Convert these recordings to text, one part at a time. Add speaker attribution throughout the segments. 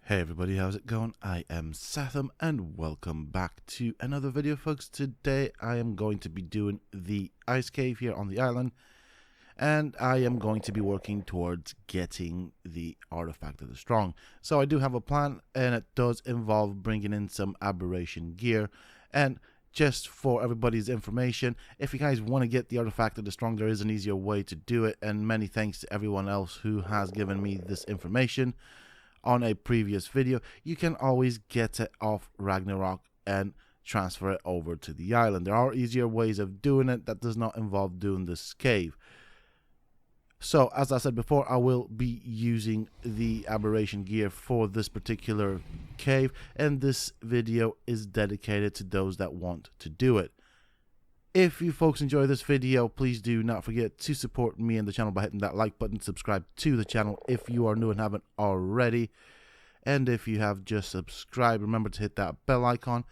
Speaker 1: Hey everybody, how's it going? I am Sethum and welcome back to another video, folks. Today I am going to be doing the ice cave here on the island, and I am going to be working towards getting the Artifact of the Stong. So I do have a plan, and it does involve bringing in some aberration gear. And just for everybody's information, if you guys want to get the Artifact of the Stong, there is an easier way to do it, and many thanks to everyone else who has given me this information on a previous video. You can always get it off Ragnarok and transfer it over to the island. There are easier ways of doing it that does not involve doing this cave. So as I said before, I will be using the aberration gear for this particular cave, and this video is dedicated to those that want to do it. If you folks enjoy this video, please do not forget to support me and the channel by hitting that like button, subscribe to the channel if you are new and haven't already, and if you have just subscribed, remember to hit that bell icon,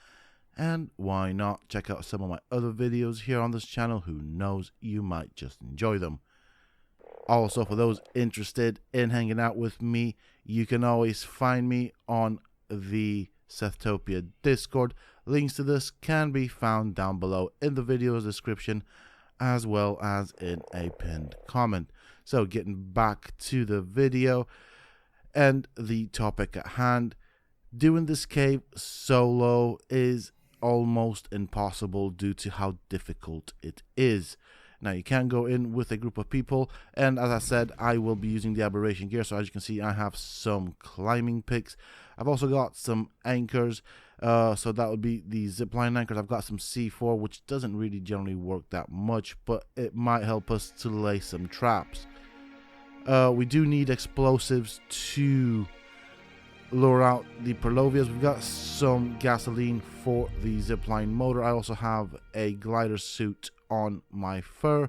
Speaker 1: and why not check out some of my other videos here on this channel. Who knows, you might just enjoy them. Also, for those interested in hanging out with me, you can always find me on the Sethtopia Discord. Links to this can be found down below in the video's description, as well as in a pinned comment. So getting back to the video and the topic at hand, doing this cave solo is almost impossible due to how difficult it is. Now, you can go in with a group of people, and as I said, I will be using the aberration gear. So as you can see, I have some climbing picks. I've also got some anchors, so that would be the zipline anchors. I've got some C4, which doesn't really generally work that much, but it might help us to lay some traps. We do need explosives to lure out the Purlovias. We've got some gasoline for the zipline motor. I also have a glider suit on my fur,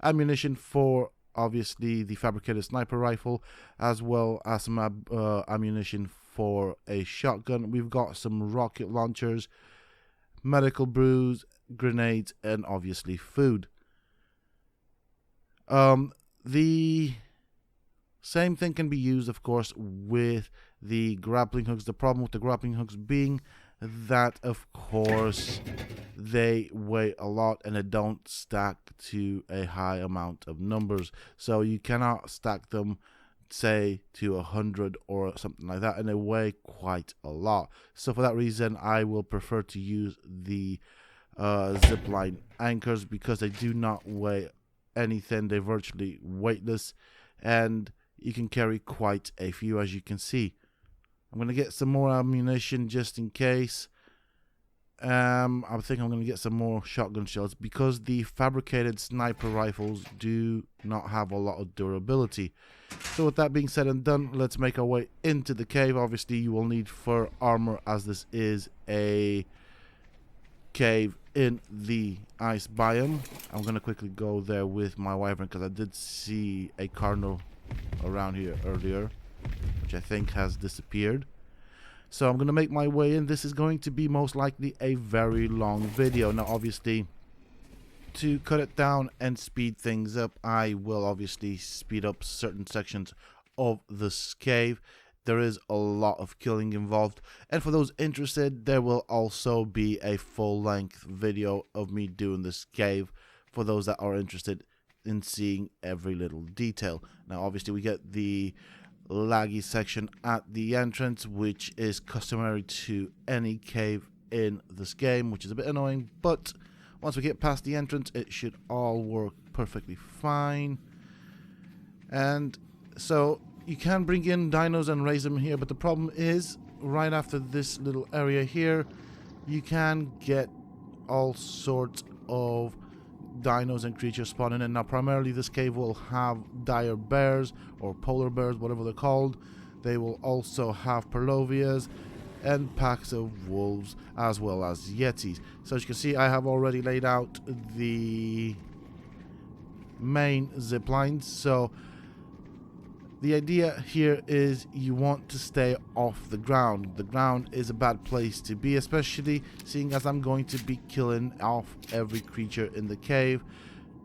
Speaker 1: ammunition for obviously the fabricated sniper rifle, as well as some ammunition for a shotgun. We've got some rocket launchers, medical brews, grenades, and obviously food. The same thing can be used, of course, with the grappling hooks. The problem with the grappling hooks being that, of course, they weigh a lot and they don't stack to a high amount of numbers. So you cannot stack them, say, to 100 or something like that, and they weigh quite a lot. So for that reason, I will prefer to use the zipline anchors, because they do not weigh anything. They're virtually weightless, and you can carry quite a few, as you can see. I'm going to get some more ammunition just in case. I think I'm going to get some more shotgun shells, because the fabricated sniper rifles do not have a lot of durability. So with that being said and done, let's make our way into the cave. Obviously, you will need fur armor, as this is a cave in the ice biome. I'm going to quickly go there with my wyvern, because I did see a cardinal around here earlier, which I think has disappeared. So I'm going to make my way in. This is going to be most likely a very long video. Now, obviously, to cut it down and speed things up, I will obviously speed up certain sections of this cave. There is a lot of killing involved, and for those interested, there will also be a full-length video of me doing this cave for those that are interested in seeing every little detail. Now, obviously, we get the laggy section at the entrance, which is customary to any cave in this game, which is a bit annoying, but once we get past the entrance, it should all work perfectly fine. And so you can bring in dinos and raise them here, but the problem is, right after this little area here, you can get all sorts of dinos and creatures spawning in. Now, primarily this cave will have dire bears or polar bears, whatever they're called. They will also have Purlovias and packs of wolves, as well as yetis. So as you can see, I have already laid out the main zip lines. So the idea here is you want to stay off the ground. The ground is a bad place to be, especially seeing as I'm going to be killing off every creature in the cave,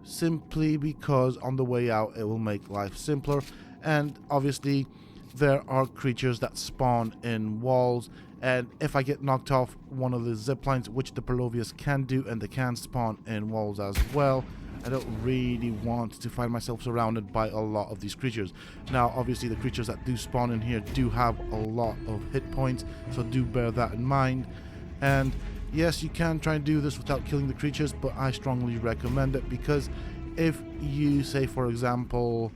Speaker 1: simply because on the way out it will make life simpler. And obviously there are creatures that spawn in walls, and if I get knocked off one of the zip lines, which the Purlovias can do, and they can spawn in walls as well, I don't really want to find myself surrounded by a lot of these creatures. Now, obviously, the creatures that do spawn in here do have a lot of hit points, so do bear that in mind. And yes, you can try and do this without killing the creatures, but I strongly recommend it, because if you, say for example,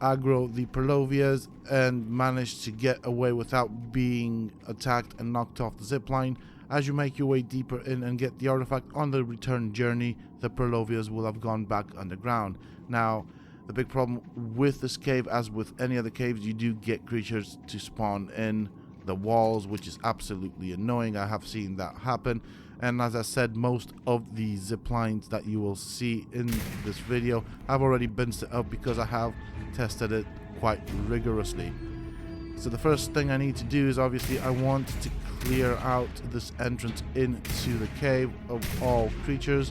Speaker 1: aggro the Purlovias and manage to get away without being attacked and knocked off the zipline, as you make your way deeper in and get the artifact on the return journey, the Purlovias will have gone back underground. Now, the big problem with this cave, as with any other caves, you do get creatures to spawn in the walls, which is absolutely annoying. I have seen that happen. And as I said, most of the zip lines that you will see in this video have already been set up, because I have tested it quite rigorously. So the first thing I need to do is, obviously, I want to clear out this entrance into the cave of all creatures.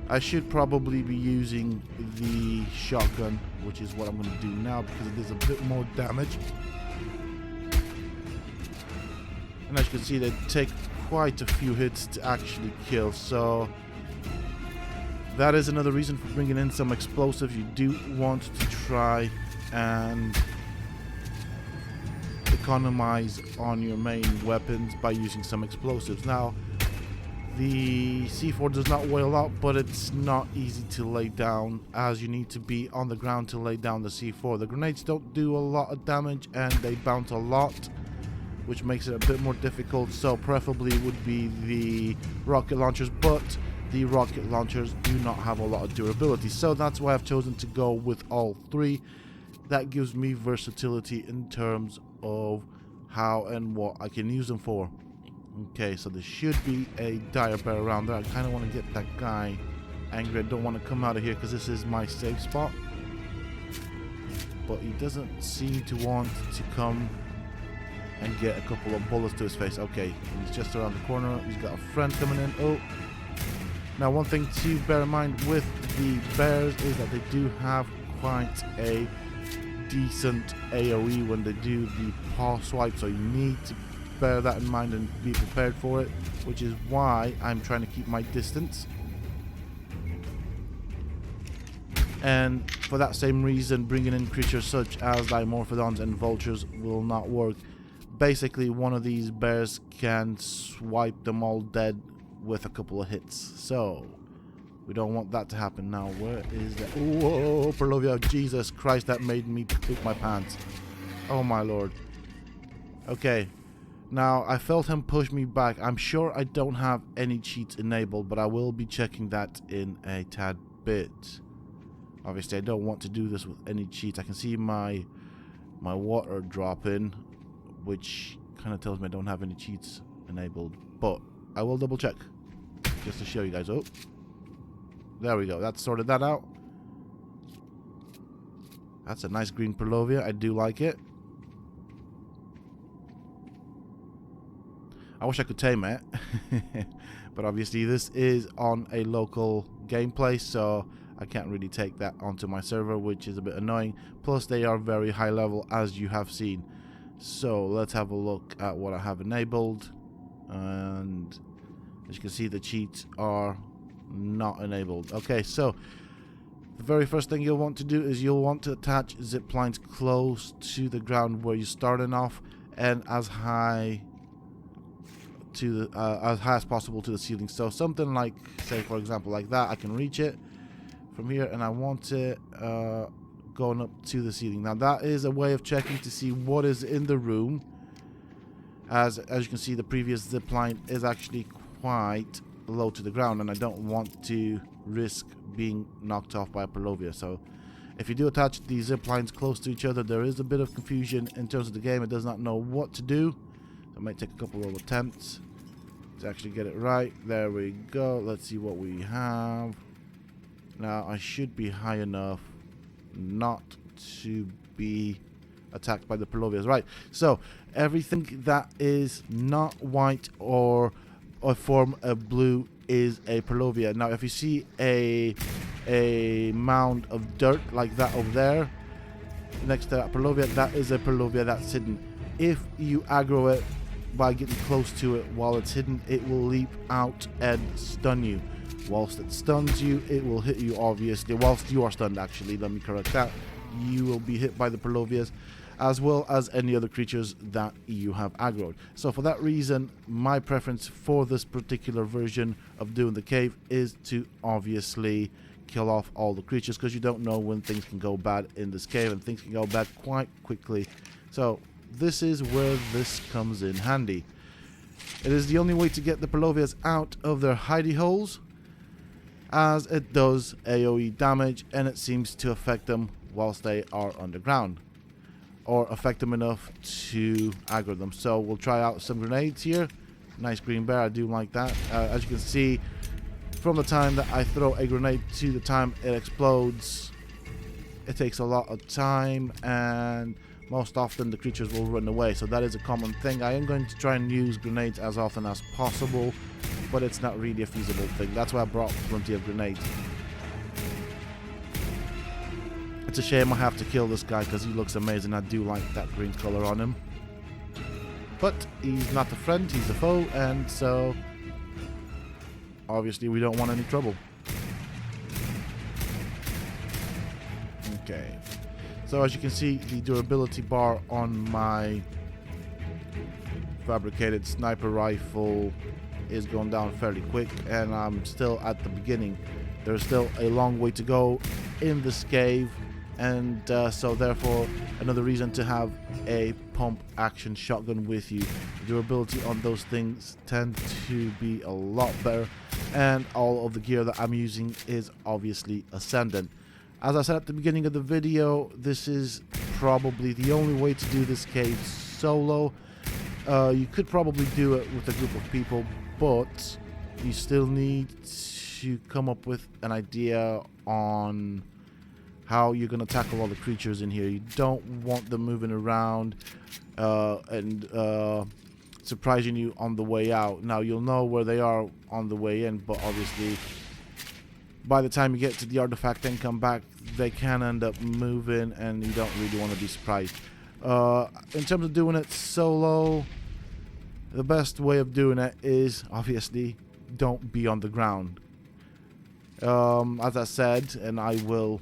Speaker 1: I should probably be using the shotgun, which is what I'm going to do now, because it does a bit more damage. And as you can see, they take quite a few hits to actually kill, so that is another reason for bringing in some explosives. You do want to try and economize on your main weapons by using some explosives. Now, the C4 does not weigh a lot, but it's not easy to lay down, as you need to be on the ground to lay down the C4. The grenades don't do a lot of damage, and they bounce a lot, which makes it a bit more difficult. So preferably would be the rocket launchers, but the rocket launchers do not have a lot of durability, so that's why I've chosen to go with all three. That gives me versatility in terms of how and what I can use them for. Okay, so there should be a dire bear around there. I kind of want to get that guy angry. I don't want to come out of here because this is my safe spot, but he doesn't seem to want to come and get a couple of bullets to his face. Okay, he's just around the corner. He's got a friend coming in. Oh, now one thing to bear in mind with the bears is that they do have quite a decent AoE when they do the paw swipe, so you need to bear that in mind and be prepared for it, which is why I'm trying to keep my distance. And for that same reason, bringing in creatures such as Dimorphodons and vultures will not work. Basically, one of these bears can swipe them all dead with a couple of hits, so we don't want that to happen. Now, where is that? Whoa, Purlovia, Jesus Christ, that made me poop my pants. Oh my lord. Okay, now I felt him push me back. I'm sure I don't have any cheats enabled, but I will be checking that in a tad bit. Obviously, I don't want to do this with any cheats. I can see my water dropping, which kind of tells me I don't have any cheats enabled, but I will double check just to show you guys. Oh, there we go. That sorted that out. That's a nice green Purlovia. I do like it. I wish I could tame it, but obviously this is on a local gameplay, so I can't really take that onto my server, which is a bit annoying. Plus, they are very high level, as you have seen. So let's have a look at what I have enabled, and as you can see, the cheats are not enabled. Okay, so the very first thing you'll want to do is you'll want to attach zip lines close to the ground where you're starting off, and as high as possible to the ceiling. So something like, say for example, like that, I can reach it from here, and I want it going up to the ceiling. Now that is a way of checking to see what is in the room. As you can see, the previous zip line is actually quite low to the ground, and I don't want to risk being knocked off by a Purlovia. So if you do attach these zip lines close to each other, there is a bit of confusion in terms of the game. It does not know what to do. So it might take a couple of attempts to actually get it right. There we go. Let's see what we have. Now I should be high enough not to be attacked by the Purlovias. Right, so everything that is not white or form of blue is a Purlovia. Now if you see a mound of dirt like that over there, next to that Purlovia, that is a Purlovia that's hidden. If you aggro it by getting close to it while it's hidden, it will leap out and stun you. Whilst it stuns you, it will hit you, obviously. Whilst you are stunned, actually, let me correct that. You will be hit by the Purlovias, as well as any other creatures that you have aggroed. So for that reason, my preference for this particular version of doing the cave is to obviously kill off all the creatures, because you don't know when things can go bad in this cave, and things can go bad quite quickly. So this is where this comes in handy. It is the only way to get the Purlovias out of their hidey holes, as it does AoE damage, and it seems to affect them whilst they are underground, or affect them enough to aggro them. So we'll try out some grenades here. Nice green bear, I do like that. As you can see, from the time that I throw a grenade to the time it explodes, it takes a lot of time, and most often the creatures will run away. So that is a common thing. I am going to try and use grenades as often as possible, but it's not really a feasible thing. That's why I brought plenty of grenades. It's a shame I have to kill this guy because he looks amazing. I do like that green color on him. But he's not a friend, he's a foe, and so obviously we don't want any trouble. Okay. So as you can see, the durability bar on my fabricated sniper rifle is going down fairly quick, and I'm still at the beginning. There's still a long way to go in this cave, and so therefore another reason to have a pump action shotgun with you. The durability on those things tend to be a lot better, and all of the gear that I'm using is obviously Ascendant. As I said at the beginning of the video, this is probably the only way to do this cave solo. You could probably do it with a group of people, but you still need to come up with an idea on how you're going to tackle all the creatures in here. You don't want them moving around and surprising you on the way out. Now, you'll know where they are on the way in, but obviously by the time you get to the artifact and come back, they can end up moving, and you don't really want to be surprised. In terms of doing it solo, the best way of doing it is obviously don't be on the ground. As I said, and I will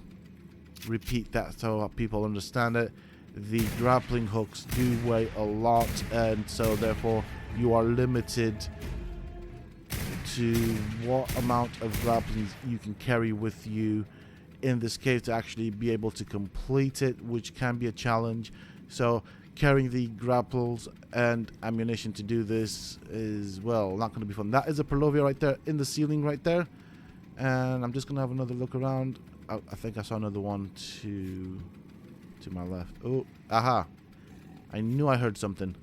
Speaker 1: repeat that so people understand it, the grappling hooks do weigh a lot, and so therefore you are limited to what amount of grapplings you can carry with you in this cave to actually be able to complete it, which can be a challenge. So carrying the grapples and ammunition to do this is, well, not going to be fun. That is a Purlovia right there in the ceiling right there, and I'm just going to have another look around. I think I saw another one to my left. Oh, aha, I knew I heard something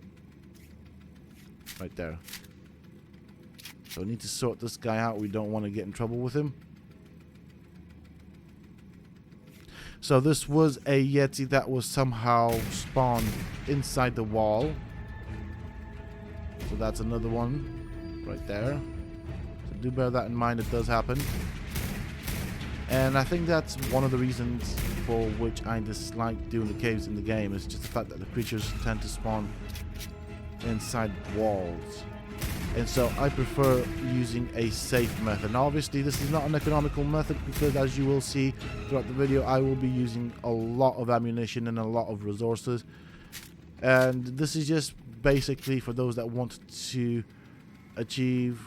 Speaker 1: right there. So we need to sort this guy out. We don't want to get in trouble with him. So this was a Yeti that was somehow spawned inside the wall. So that's another one right there. So do bear that in mind, it does happen. And I think that's one of the reasons for which I dislike doing the caves in the game, is just the fact that the creatures tend to spawn inside walls. And so I prefer using a safe method. Now obviously this is not an economical method, because as you will see throughout the video, I will be using a lot of ammunition and a lot of resources. And this is just basically for those that want to achieve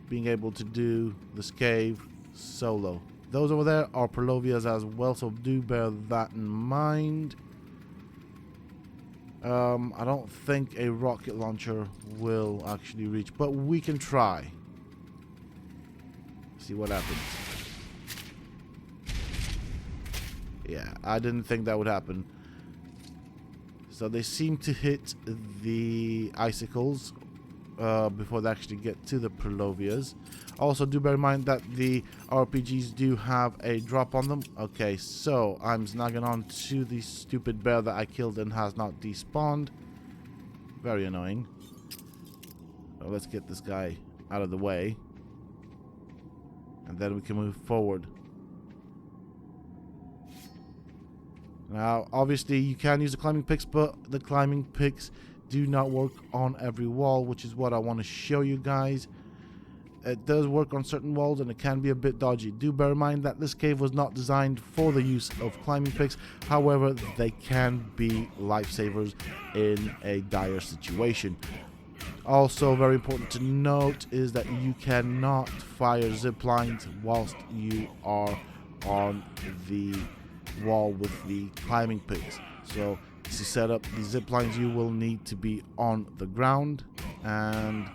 Speaker 1: being able to do this cave solo. Those over there are Purlovias as well, so do bear that in mind. I don't think a rocket launcher will actually reach, but we can try. See what happens. Yeah, I didn't think that would happen. So they seem to hit the icicles before they actually get to the Purlovias. Also, do bear in mind that the RPGs do have a drop on them. Okay, so I'm snagging on to the stupid bear that I killed and has not despawned. Very annoying. Well, let's get this guy out of the way, and then we can move forward. Now, obviously, you can use the climbing picks, but the climbing picks do not work on every wall, which is what I want to show you guys. It does work on certain walls, and it can be a bit dodgy. Do bear in mind that this cave was not designed for the use of climbing picks. However, they can be lifesavers in a dire situation. Also, very important to note is that you cannot fire zip lines whilst you are on the wall with the climbing picks. So to set up the zip lines, you will need to be on the ground. And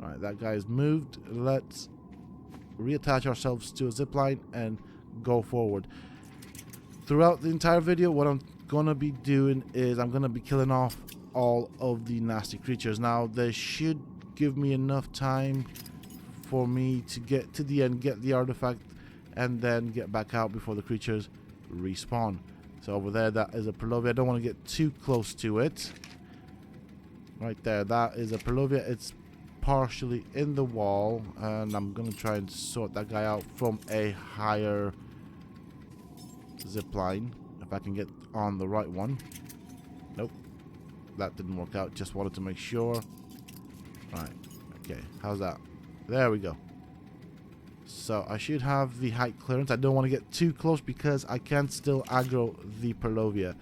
Speaker 1: alright, that guy's moved. Let's reattach ourselves to a zip line and go forward. Throughout the entire video, what I'm gonna be doing is I'm gonna be killing off all of the nasty creatures. Now, they should give me enough time for me to get to the end, get the artifact, and then get back out before the creatures respawn. So over there, that is a Perlovia. I don't want to get too close to it. Right there, that is a Perlovia. It's partially in the wall, and I'm going to try and sort that guy out from a higher zip line, if I can get on the right one. Nope, that didn't work out. Just wanted to make sure. Right, okay, how's that? There we go. So I should have the height clearance. I don't want to get too close because I can still aggro the Perlovia.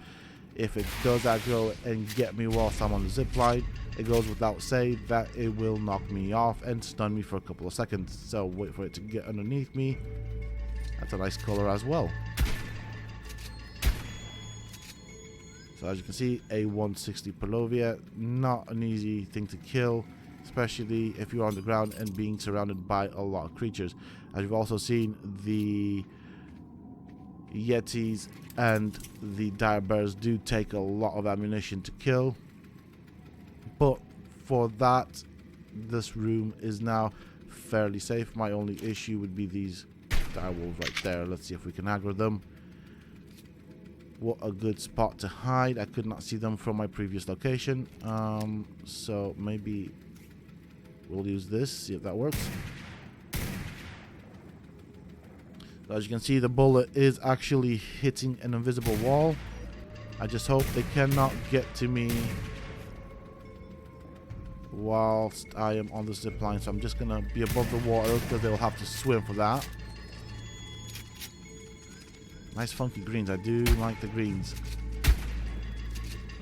Speaker 1: If it does aggro and get me whilst I'm on the zip line, it goes without saying that it will knock me off and stun me for a couple of seconds. So wait for it to get underneath me. That's a nice color as well. So as you can see, a 160 Perlovia, not an easy thing to kill, especially if you're on the ground and being surrounded by a lot of creatures. As you've also seen, the Yetis and the dire bears do take a lot of ammunition to kill, but for that, this room is now fairly safe. My only issue would be these dire wolves right there. Let's see if we can aggro them. What a good spot to hide. I could not see them from my previous location, so maybe we'll use this, see if that works. So as you can see, the bullet is actually hitting an invisible wall. I just hope they cannot get to me whilst I am on the zip line. So I'm just going to be above the water because they'll have to swim for that. Nice funky greens. I do like the greens.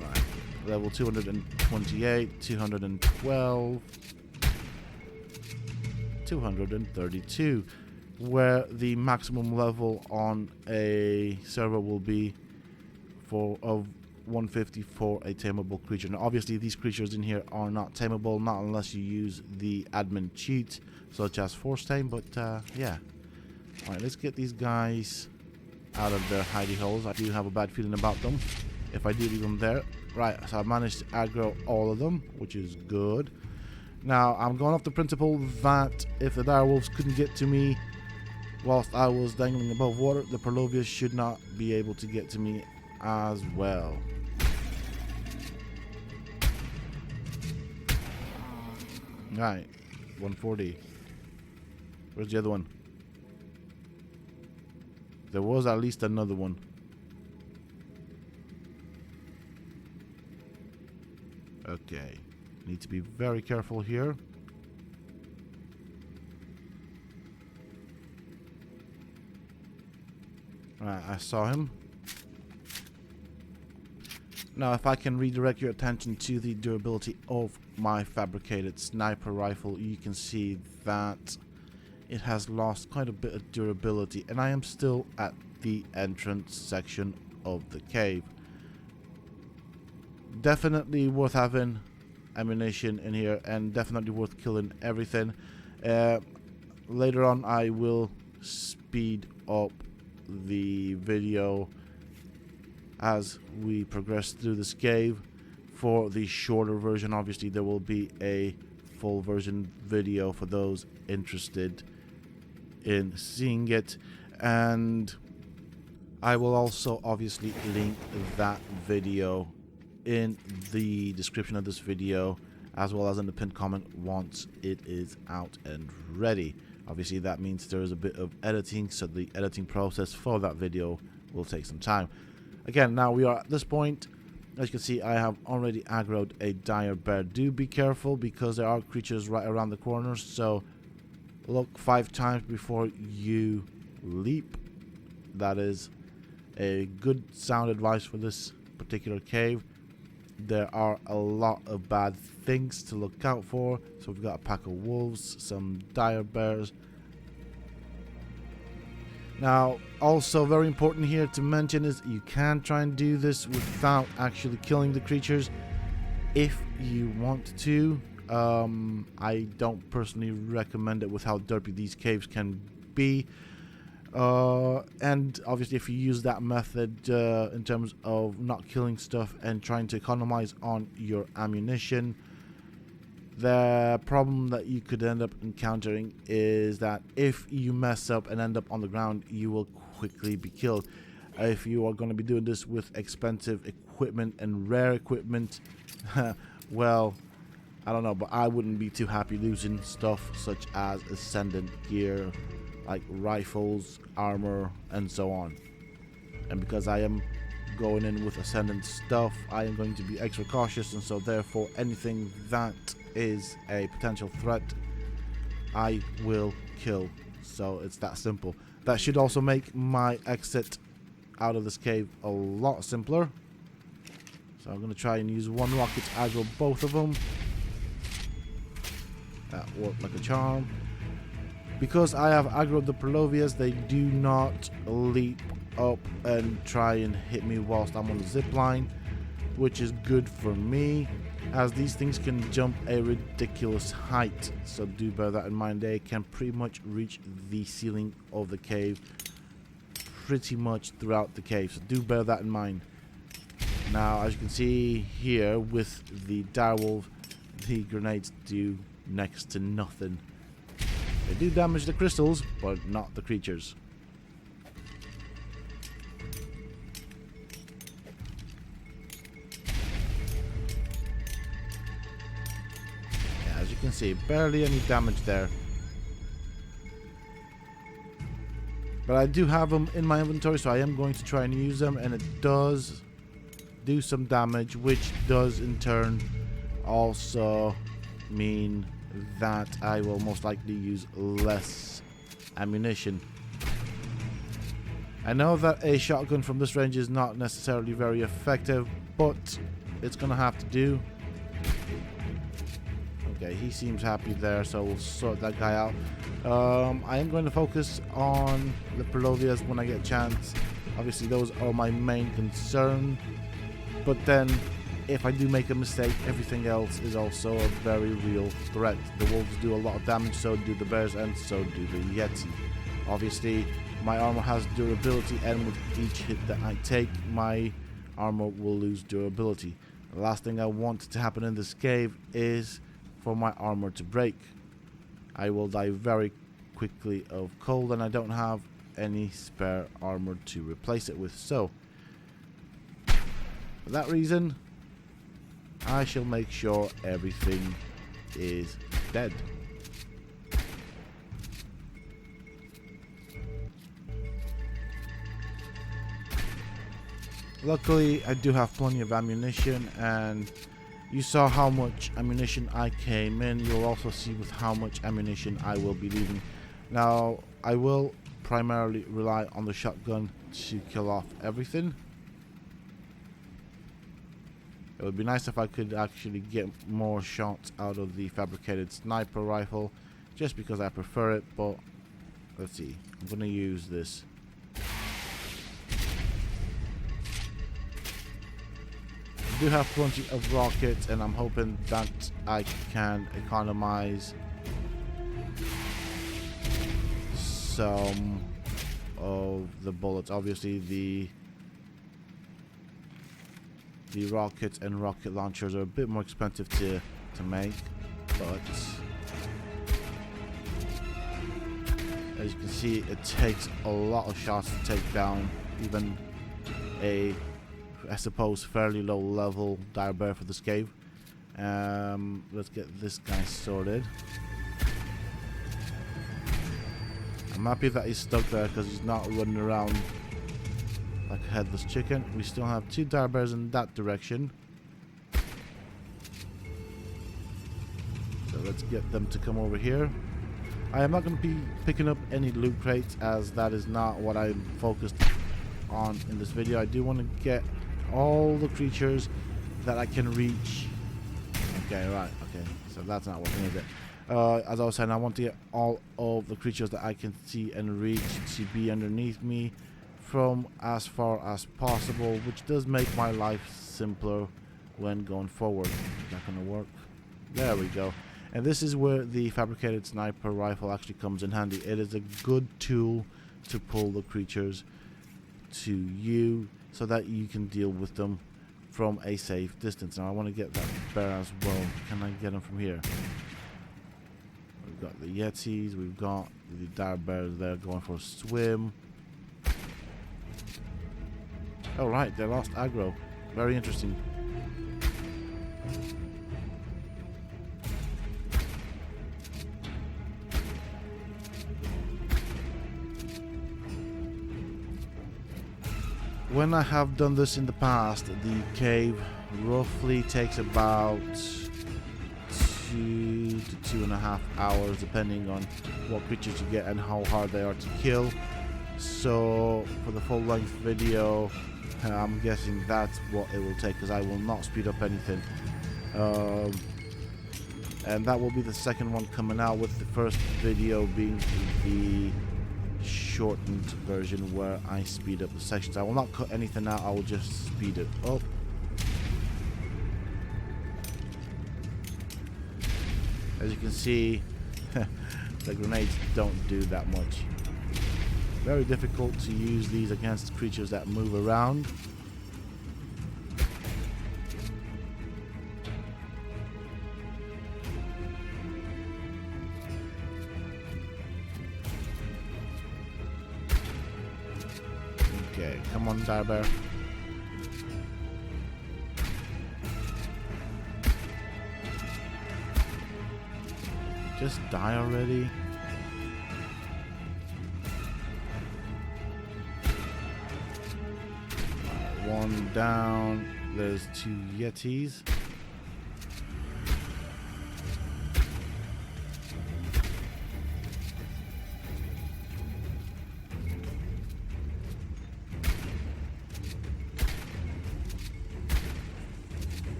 Speaker 1: Right. Level 228, 212. 232, where the maximum level on a server will be of 150 for a tameable creature. Now obviously these creatures in here are not tameable, not unless you use the admin cheat such as force tame, but yeah. Alright, let's get these guys out of their hidey holes. I do have a bad feeling about them if I do leave them there. Right, so I managed to aggro all of them, which is good. Now, I'm going off the principle that if the dire wolves couldn't get to me whilst I was dangling above water, the Perlovia should not be able to get to me as well. Right, 140. Where's the other one? There was at least another one. Okay. Need to be very careful here. Right, I saw him. Now, if I can redirect your attention to the durability of my fabricated sniper rifle, you can see that it has lost quite a bit of durability, and I am still at the entrance section of the cave. Definitely worth having ammunition in here, and definitely worth killing everything. Later on I will speed up the video as we progress through this cave. For the shorter version, obviously there will be a full version video for those interested in seeing it, and I will also obviously link that video in the description of this video, as well as in the pinned comment once it is out and ready. Obviously that means there is a bit of editing, so the editing process for that video will take some time. Again, now we are at this point. As you can see, I have already aggroed a dire bear. Do be careful because there are creatures right around the corners, so look 5 times before you leap. That is a good sound advice for this particular cave. There are a lot of bad things to look out for. So we've got a pack of wolves, some dire bears. Now, also very important here to mention is you can try and do this without actually killing the creatures if you want to. I don't personally recommend it with how dirty these caves can be. And obviously if you use that method in terms of not killing stuff and trying to economize on your ammunition, the problem that you could end up encountering is that if you mess up and end up on the ground, you will quickly be killed. If you are going to be doing this with expensive equipment and rare equipment, well, I don't know, but I wouldn't be too happy losing stuff such as ascendant gear, like rifles, armor, and so on. And because I am going in with ascendant stuff, I am going to be extra cautious, and so therefore anything that is a potential threat, I will kill. So it's that simple. That should also make my exit out of this cave a lot simpler. So I'm going to try and use one rocket to aggro both of them. That worked like a charm. Because I have aggroed the Pelovias, they do not leap up and try and hit me whilst I'm on the zip line, which is good for me, as these things can jump a ridiculous height. So do bear that in mind. They can pretty much reach the ceiling of the cave pretty much throughout the cave, so do bear that in mind. Now, as you can see here with the direwolf, the grenades do next to nothing. They do damage the crystals, but not the creatures. Yeah, as you can see, barely any damage there. But I do have them in my inventory, so I am going to try and use them, and it does do some damage, which does in turn also mean that I will most likely use less ammunition. I know that a shotgun from this range is not necessarily very effective, but it's gonna have to do. Okay, he seems happy there, so we'll sort that guy out. I am going to focus on the Pelovias when I get a chance. Obviously those are my main concern, but then if I do make a mistake, everything else is also a very real threat. The wolves do a lot of damage, so do the bears, and so do the Yeti. Obviously, my armor has durability, and with each hit that I take, my armor will lose durability. The last thing I want to happen in this cave is for my armor to break. I will die very quickly of cold, and I don't have any spare armor to replace it with. So, for that reason, I shall make sure everything is dead. Luckily, I do have plenty of ammunition, and you saw how much ammunition I came in. You'll also see with how much ammunition I will be leaving. Now, I will primarily rely on the shotgun to kill off everything. It would be nice if I could actually get more shots out of the fabricated sniper rifle, just because I prefer it, but let's see. I'm going to use this. I do have plenty of rockets, and I'm hoping that I can economize some of the bullets. Obviously, the rockets and rocket launchers are a bit more expensive to make, but as you can see, it takes a lot of shots to take down even a, I suppose, fairly low level dire bear for this cave. Let's get this guy sorted. I'm happy that he's stuck there because he's not running around like a headless chicken. We still have 2 dire bears in that direction. So let's get them to come over here. I am not going to be picking up any loot crates as that is not what I'm focused on in this video. I do want to get all the creatures that I can reach. Okay, right, okay. So that's not working, is it? As I was saying, I want to get all of the creatures that I can see and reach to be underneath me from as far as possible, which does make my life simpler when going forward. Is that going to work? There we go. And this is where the fabricated sniper rifle actually comes in handy. It is a good tool to pull the creatures to you so that you can deal with them from a safe distance. Now I want to get that bear as well. Can I get him from here? We've got the Yetis, we've got the dire bears there going for a swim. Oh right, they lost aggro. Very interesting. When I have done this in the past, the cave roughly takes about 2 to 2.5 hours depending on what creatures you get and how hard they are to kill. So for the full length video, I'm guessing that's what it will take because I will not speed up anything. And that will be the second one coming out, with the first video being the shortened version where I speed up the sections. I will not cut anything out, I will just speed it up. As you can see, the grenades don't do that much. Very difficult to use these against creatures that move around. Okay, come on, dire bear. Just die already. One down. There's 2 Yetis.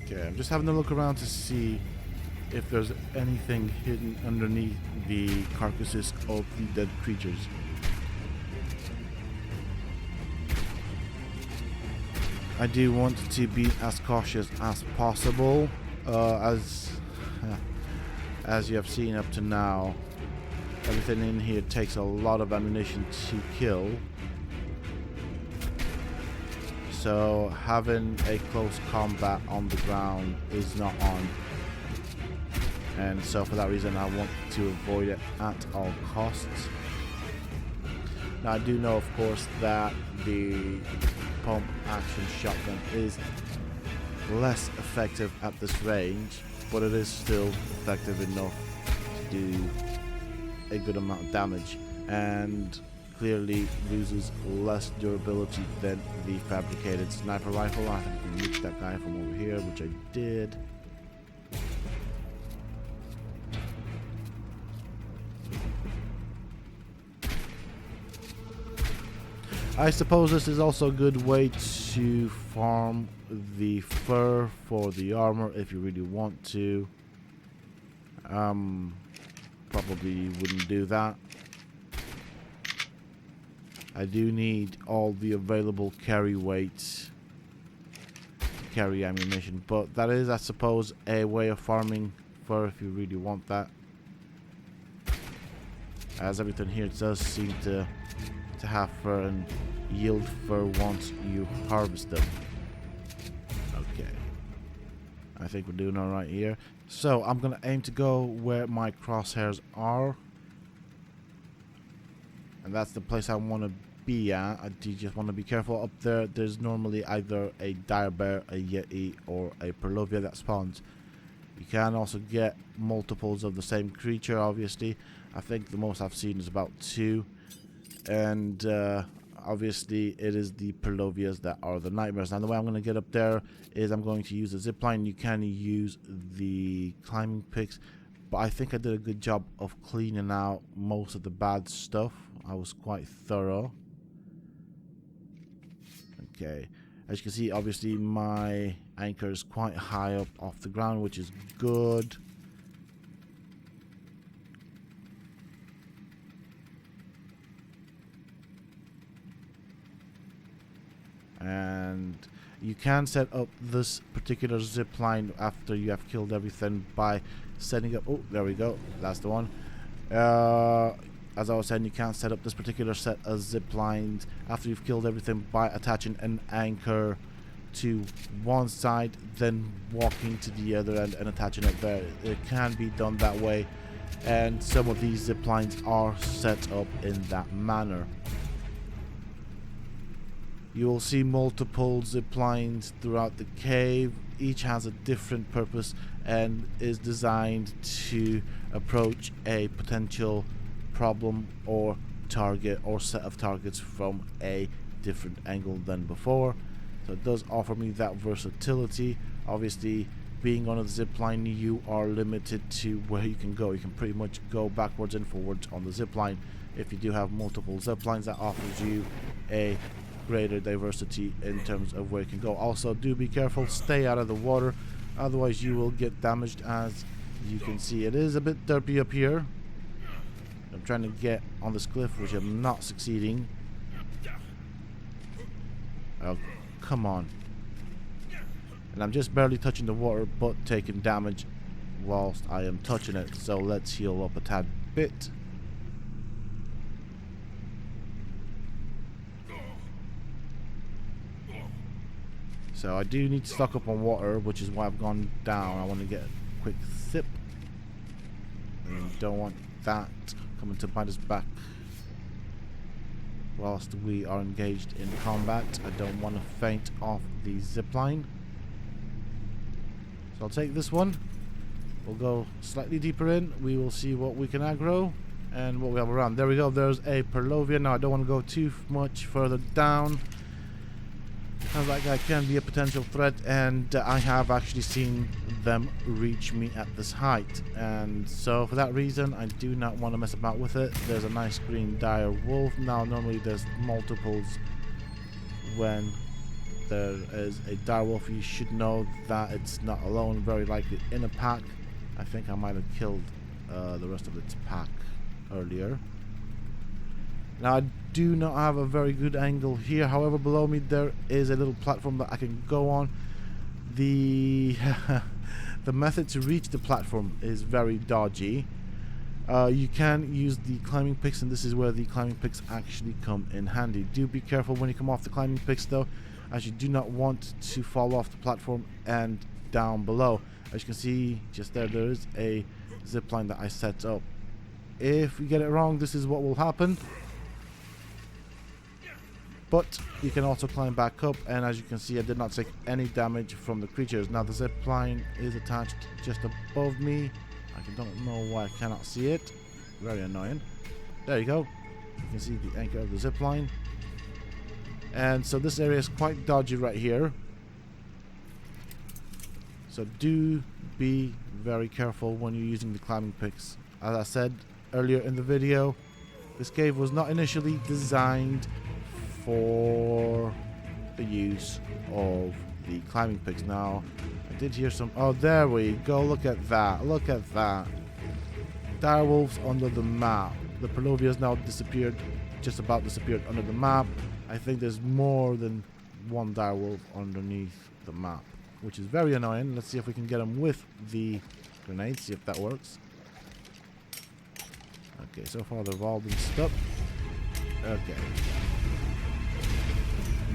Speaker 1: Okay, I'm just having a look around to see if there's anything hidden underneath the carcasses of the dead creatures. I do want to be as cautious as possible, as you have seen up to now. Everything in here takes a lot of ammunition to kill. So having a close combat on the ground is not on. And so for that reason I want to avoid it at all costs. Now I do know, of course, that the pump action shotgun is less effective at this range, but it is still effective enough to do a good amount of damage, and clearly loses less durability than the fabricated sniper rifle. I think we can reach that guy from over here, which I did. I suppose this is also a good way to farm the fur for the armor if you really want to. Probably wouldn't do that. I do need all the available carry weights to carry ammunition, but that is, I suppose, a way of farming fur if you really want that, as everything here does seem to have fur and yield fur once you harvest them. Okay, I think we're doing all right here. So I'm gonna aim to go where my crosshairs are, and that's the place I want to be at. I do just want to be careful up there. There's normally either a dire bear, a yeti, or a purlovia that spawns You can also get multiples of the same creature, obviously. I think the most I've seen is about 2. And obviously it is the Perlovias that are the nightmares. Now the way I'm going to get up there is I'm going to use a zipline. You can use the climbing picks, but I think I did a good job of cleaning out most of the bad stuff. I was quite thorough. Okay, as you can see, obviously my anchor is quite high up off the ground, which is good. And you can set up this particular zip line after you have killed everything by setting up, oh, there we go, that's the one. As I was saying, you can set up this particular set of zip lines after you've killed everything by attaching an anchor to one side, then walking to the other end and attaching it there. It can be done that way, and some of these zip lines are set up in that manner. You will see multiple zip lines throughout the cave. Each has a different purpose and is designed to approach a potential problem or target or set of targets from a different angle than before. So it does offer me that versatility. Obviously, being on a zip line, you are limited to where you can go. You can pretty much go backwards and forwards on the zip line. If you do have multiple zip lines, that offers you a greater diversity in terms of where you can go. Also, do be careful, stay out of the water, otherwise you will get damaged. As you can see, it is a bit derpy up here. I'm trying to get on this cliff, which I'm not succeeding. Oh, come on. And I'm just barely touching the water, but taking damage whilst I am touching it. So let's heal up a tad bit. So I do need to stock up on water, which is why I've gone down. I want to get a quick sip. And don't want that coming to bite us back whilst we are engaged in combat. I don't want to faint off the zipline. So I'll take this one. We'll go slightly deeper in. We will see what we can aggro and what we have around. There we go. There's a Perlovia. Now I don't want to go too much further down. Sounds like that can be a potential threat, and I have actually seen them reach me at this height, and so for that reason I do not want to mess about with it. There's a nice green dire wolf. Now normally there's multiples when there is a dire wolf. You should know that it's not alone, very likely in a pack. I think I might have killed the rest of its pack earlier. Now I do not have a very good angle here, however below me there is a little platform that I can go on. The the method to reach the platform is very dodgy. You can use the climbing picks, and this is where the climbing picks actually come in handy. Do be careful when you come off the climbing picks though, as you do not want to fall off the platform and down below. As you can see just there is a zip line that I set up. If we get it wrong, this is what will happen. But you can also climb back up, and as you can see I did not take any damage from the creatures. Now the zip line is attached just above me. I don't know why I cannot see it. Very annoying. There you go. You can see the anchor of the zip line. And so this area is quite dodgy right here. So do be very careful when you're using the climbing picks. As I said earlier in the video, this cave was not initially designed for the use of the climbing picks. Now I did hear some, oh there we go, look at that, look at that. Direwolves under the map. The Perlovia's now disappeared, just about disappeared under the map. I think there's more than one direwolf underneath the map, which is very annoying. Let's see if we can get them with the grenades, see if that works. Okay, so far they've all been stuck. Okay.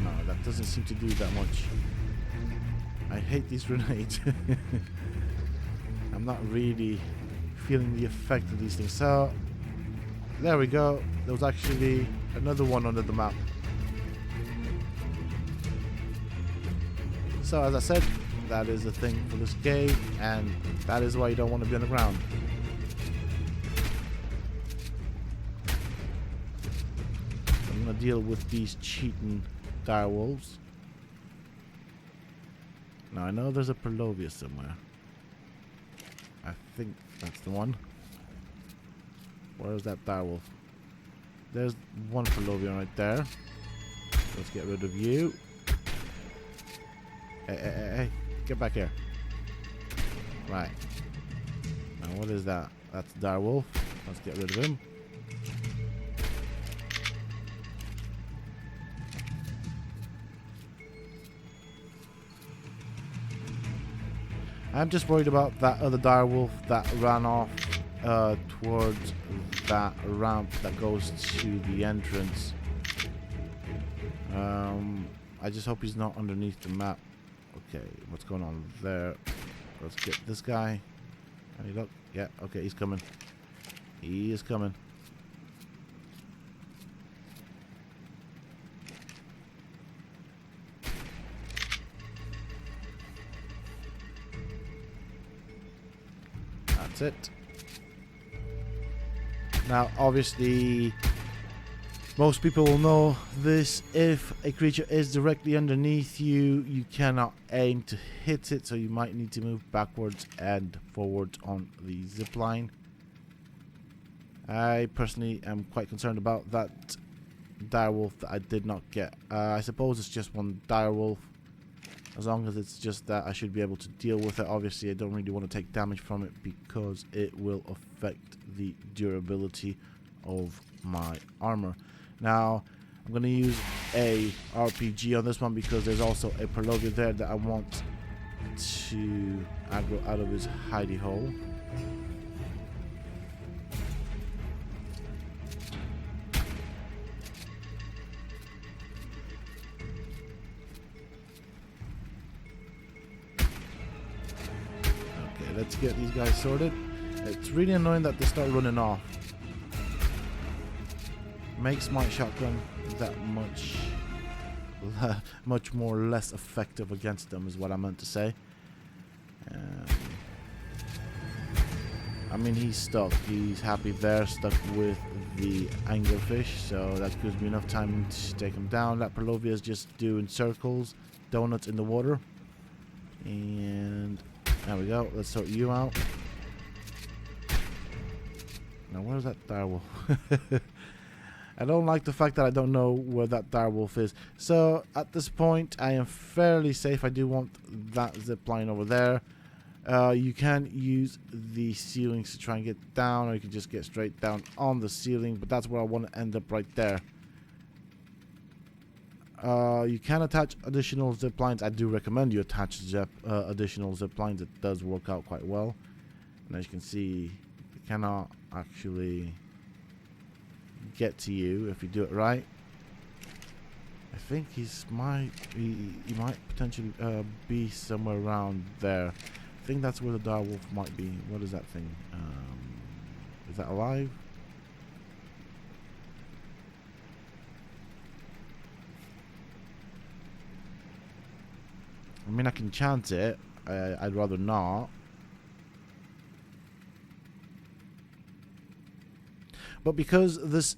Speaker 1: No, that doesn't seem to do that much. I hate these grenades. I'm not really feeling the effect of these things. So, there we go. There was actually another one under the map. So, as I said, That is the thing for this cave, and that is why you don't want to be on the ground. I'm gonna deal with these cheating direwolves. Now I know there's a Perlovia somewhere. I think that's the one. Where is that direwolf? There's one Perlovia right there. Let's get rid of you. Hey, get back here. Right. Now what is that? That's direwolf. Let's get rid of him. I'm just worried about that other direwolf that ran off towards that ramp that goes to the entrance. I just hope he's not underneath the map. Okay, what's going on there? Let's get this guy. Any luck? Yeah, okay, he's coming. He is coming. That's it. Now, obviously, most people will know this. If a creature is directly underneath you, you cannot aim to hit it, so you might need to move backwards and forwards on the zip line. I personally am quite concerned about that direwolf that I did not get. I suppose it's just one direwolf. As long as it's just that, I should be able to deal with it. Obviously, I don't really want to take damage from it because it will affect the durability of my armor. Now, I'm going to use a RPG on this one because there's also a Perlovia there that I want to aggro out of his hidey hole. Okay, let's get these guys sorted. It's really annoying that they start running off. Makes my shotgun that much more less effective against them is what I meant to say. I mean, he's stuck. He's happy there, stuck with the anglerfish, so that gives me enough time to take him down. That Perlovia is just doing circles, donuts in the water. And there we go. Let's sort you out. Now, where's that direwolf? I don't like the fact that I don't know where that direwolf is. So, at this point, I am fairly safe. I do want that zip line over there. You can use the ceilings to try and get down, or you can just get straight down on the ceiling, but that's where I want to end up right there. You can attach additional zip lines. I do recommend you attach additional zip lines. It does work out quite well. And as you can see, you cannot actually get to you if you do it right. I think he might potentially be somewhere around there. I think that's where the direwolf might be. What is that thing? Is that alive? I mean, I can chance it. I'd rather not. But because this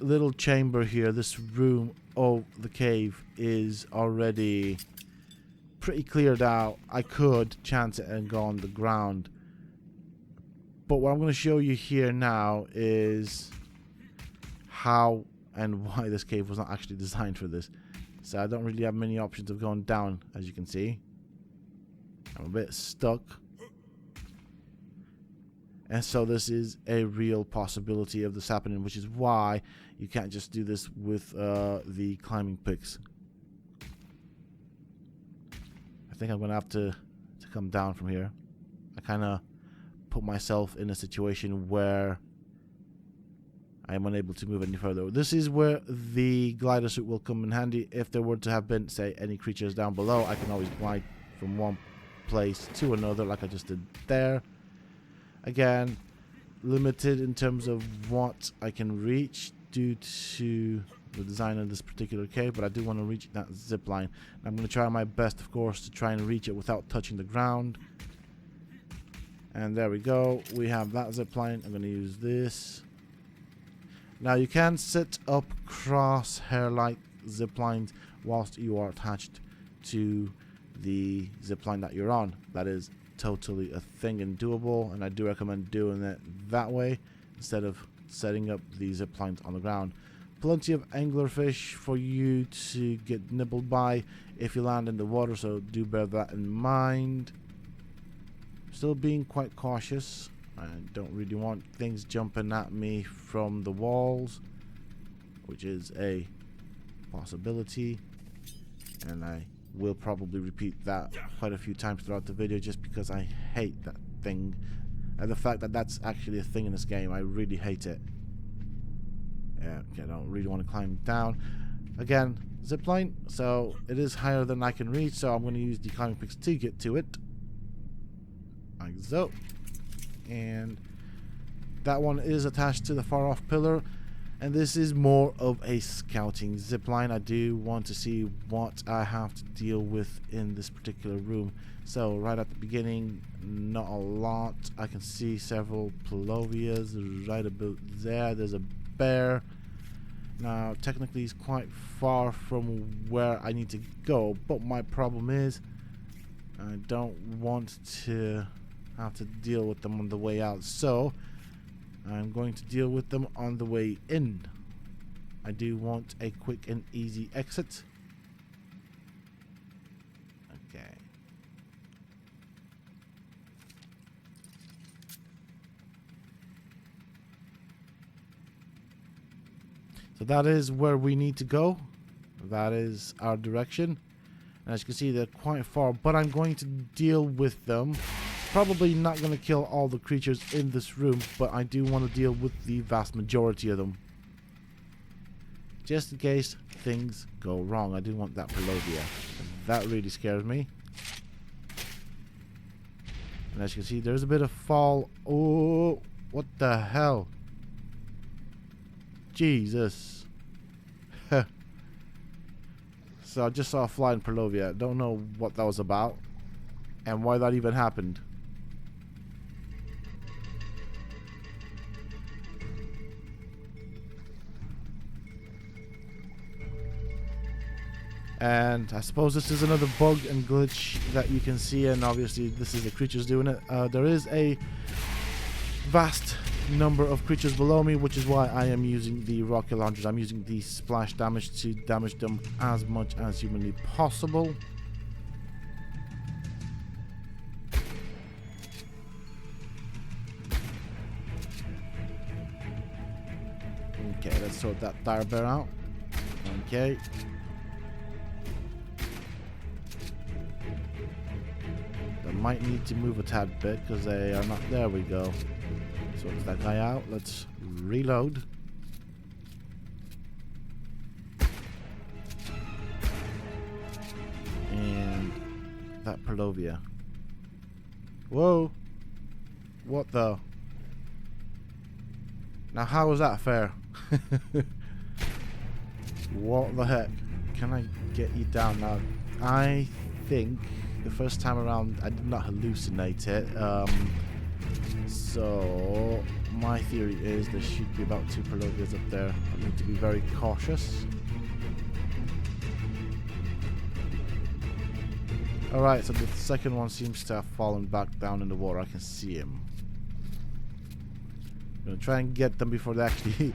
Speaker 1: little chamber here, this room of the cave is already pretty cleared out, I could chance it and go on the ground. But what I'm going to show you here now is how and why this cave was not actually designed for this. So I don't really have many options of going down, as you can see. I'm a bit stuck. And so this is a real possibility of this happening, which is why you can't just do this with the climbing picks. I think I'm going to have to come down from here. I kind of put myself in a situation where I am unable to move any further. This is where the glider suit will come in handy. If there were to have been, say, any creatures down below, I can always glide from one place to another like I just did there. Again, limited in terms of what I can reach due to the design of this particular cave, but I do want to reach that zip line. I'm going to try my best, of course, to try and reach it without touching the ground. And there we go. We have that zip line. I'm going to use this. Now you can set up crosshair-like zip lines whilst you are attached to the zip line that you're on. That is totally a thing and doable, and I do recommend doing it that way instead of setting up the zip lines on the ground. Plenty of anglerfish for you to get nibbled by if you land in the water, so do bear that in mind. Still being quite cautious. I don't really want things jumping at me from the walls, which is a possibility, and I will probably repeat that quite a few times throughout the video just because I hate that thing, and the fact that that's actually a thing in this game. I really hate it. Yeah, okay, I don't really want to climb down. Again, zipline, so it is higher than I can reach, so I'm going to use the climbing picks to get to it. Like so. And that one is attached to the far off pillar, and this is more of a scouting zipline. I do want to see what I have to deal with in this particular room. So right at the beginning, not a lot. I can see several palovias right about there. There's a bear. Now technically it's quite far from where I need to go, but my problem is I don't want to have to deal with them on the way out, so I'm going to deal with them on the way in. I do want a quick and easy exit. Okay. So that is where we need to go. That is our direction. And as you can see, they're quite far, but I'm going to deal with them. Probably not going to kill all the creatures in this room, but I do want to deal with the vast majority of them, just in case things go wrong. I do want that Palovia. That really scares me. And as you can see, there's a bit of fall. Oh, what the hell? Jesus. So I just saw a flying Palovia. Don't know what that was about and why that even happened. And I suppose this is another bug and glitch that you can see, and obviously this is the creatures doing it. There is a vast number of creatures below me, which is why I am using the rocket launchers. I'm using the splash damage to damage them as much as humanly possible. Okay, let's sort that dire bear out. Okay. I might need to move a tad bit because they are not. There we go. Sort that guy out. Let's reload. And that Palovia. Whoa. What the? Now how is that fair? What the heck? Can I get you down now? I think the first time around I did not hallucinate it. So my theory is there should be about 2 Palovias up there. I need to be very cautious. Alright, so the second one seems to have fallen back down in the water. I can see him. I'm gonna try and get them before they actually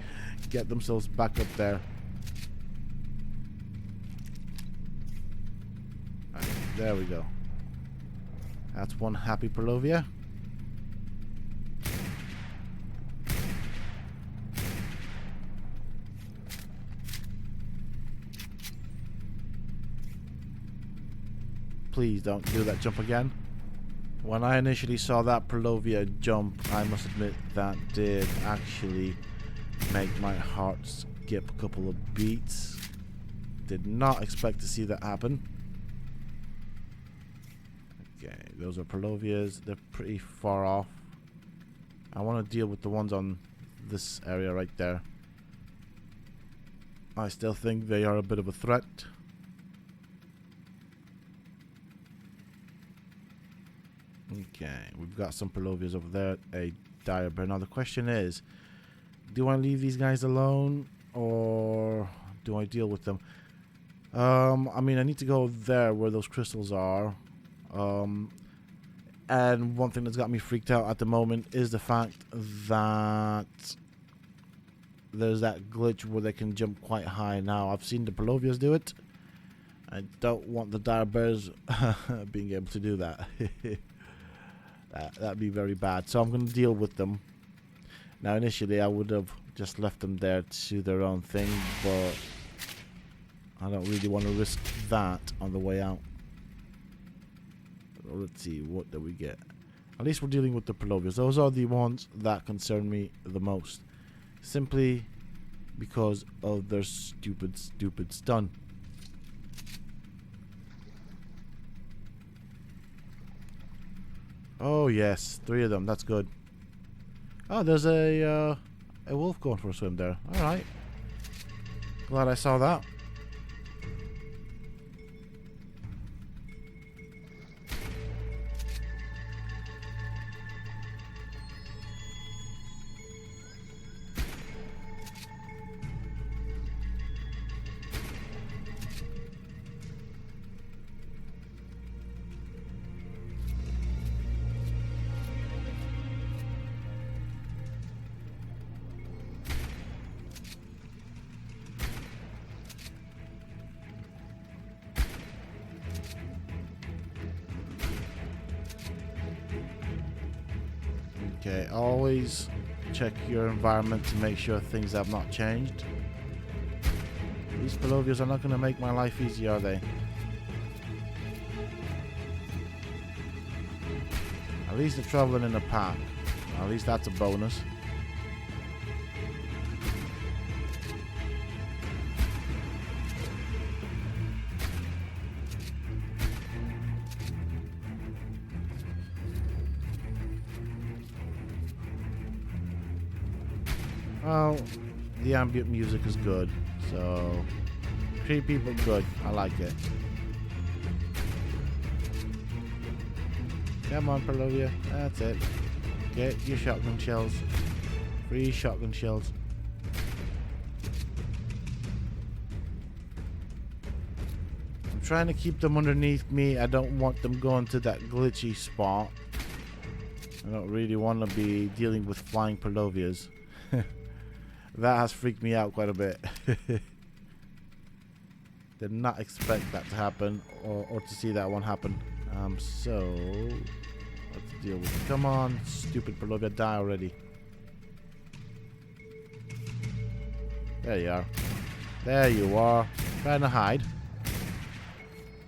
Speaker 1: get themselves back up there. Right, there we go. That's one happy Palovia. Please don't do that jump again. When I initially saw that Palovia jump, I must admit that did actually make my heart skip a couple of beats. Did not expect to see that happen. Okay, those are Palovias. They're pretty far off. I want to deal with the ones on this area right there. I still think they are a bit of a threat. Okay, we've got some Palovias over there, a dire bear. Now the question is, do I leave these guys alone or do I deal with them? I mean, I need to go there where those crystals are. And one thing that's got me freaked out at the moment is the fact that there's that glitch where they can jump quite high. Now, I've seen the Palovias do it. I don't want the dire bears being able to do that. That'd be very bad. So I'm going to deal with them. Now, initially, I would have just left them there to do their own thing, but I don't really want to risk that on the way out. Let's see, what do we get? At least we're dealing with the Palovias. Those are the ones that concern me the most. Simply because of their stupid stun. Oh yes, 3 of them. That's good. Oh, there's a wolf going for a swim there. All right. Glad I saw that. Okay, always check your environment to make sure things have not changed. These Palovias are not going to make my life easy, are they? At least they're traveling in a pack. At least that's a bonus. Well, the ambient music is good, so creepy but good. I like it. Come on, Palovia. That's it. Get your shotgun shells. Free shotgun shells. I'm trying to keep them underneath me. I don't want them going to that glitchy spot. I don't really want to be dealing with flying Palovias. That has freaked me out quite a bit. Did not expect that to happen or to see that one happen. So let's deal with it. Come on, stupid Palovia, die already. There you are. There you are. Trying to hide.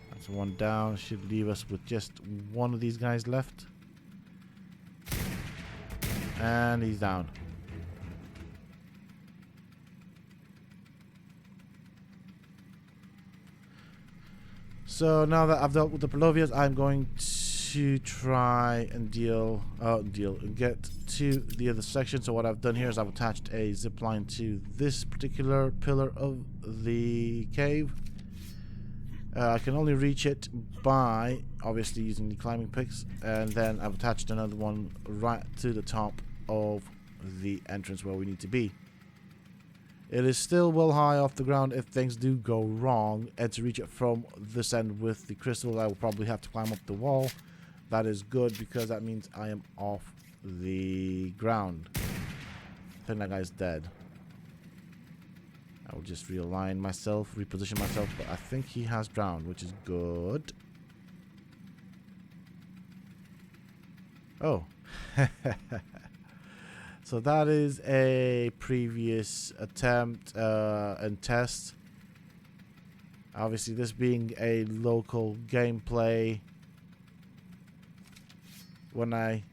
Speaker 1: That's one down. Should leave us with just one of these guys left. And he's down. So now that I've dealt with the Palovias, I'm going to try and get to the other section. So what I've done here is I've attached a zip line to this particular pillar of the cave. I can only reach it by obviously using the climbing picks, and then I've attached another one right to the top of the entrance where we need to be. It is still well high off the ground if things do go wrong, and to reach it from this end with the crystal I will probably have to climb up the wall. That is good because that means I am off the ground. I think that guy's dead. I will just realign myself, reposition myself, but I think he has drowned, which is good. Oh. So that is a previous attempt and test. Obviously, this being a local gameplay, when I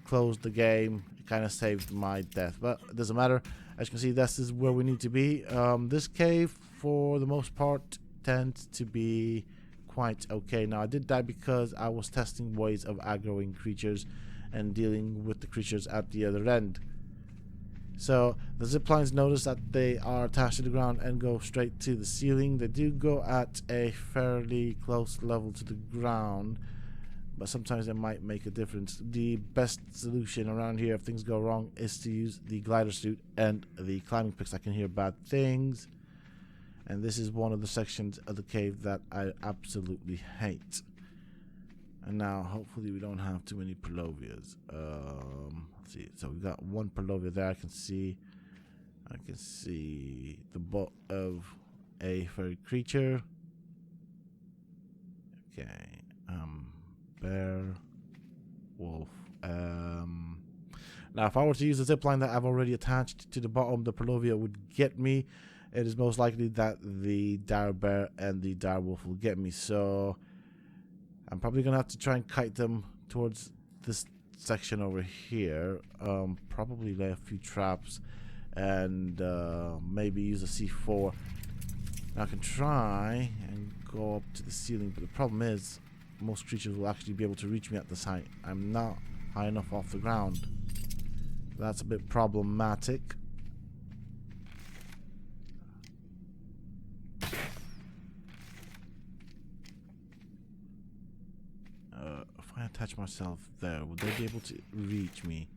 Speaker 1: closed the game, it kind of saved my death. But it doesn't matter. As you can see, this is where we need to be. This cave, for the most part, tends to be quite okay. Now, I did die because I was testing ways of aggroing creatures and dealing with the creatures at the other end. So the zip lines, notice that they are attached to the ground and go straight to the ceiling. They do go at a fairly close level to the ground, but sometimes it might make a difference. The best solution around here if things go wrong is to use the glider suit and the climbing picks. I can hear bad things, and this is one of the sections of the cave that I absolutely hate. And now hopefully we don't have too many Palovias. Let's see. So we got one Palovia there. I can see the butt of a furry creature. Okay. Bear, wolf. Now if I were to use the zipline that I've already attached to the bottom, the Palovia would get me. It is most likely that the dire bear and the dire wolf will get me. So I'm probably gonna have to try and kite them towards this section over here. Probably lay a few traps and maybe use a C4. Now I can try and go up to the ceiling, but the problem is most creatures will actually be able to reach me at this height. I'm not high enough off the ground. That's a bit problematic. If I attach myself there, would they be able to reach me?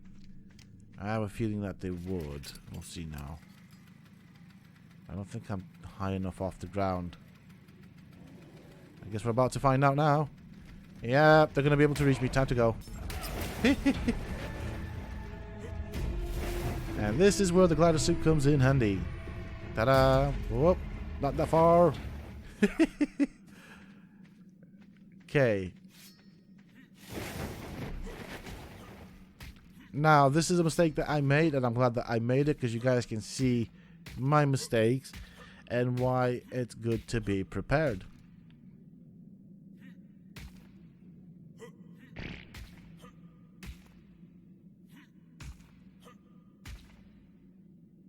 Speaker 1: I have a feeling that they would. We'll see now. I don't think I'm high enough off the ground. I guess we're about to find out now. Yeah, they're going to be able to reach me. Time to go. And this is where the glider suit comes in handy. Ta-da! Whoop, not that far. Okay. Now, this is a mistake that I made, and I'm glad that I made it because you guys can see my mistakes and why it's good to be prepared.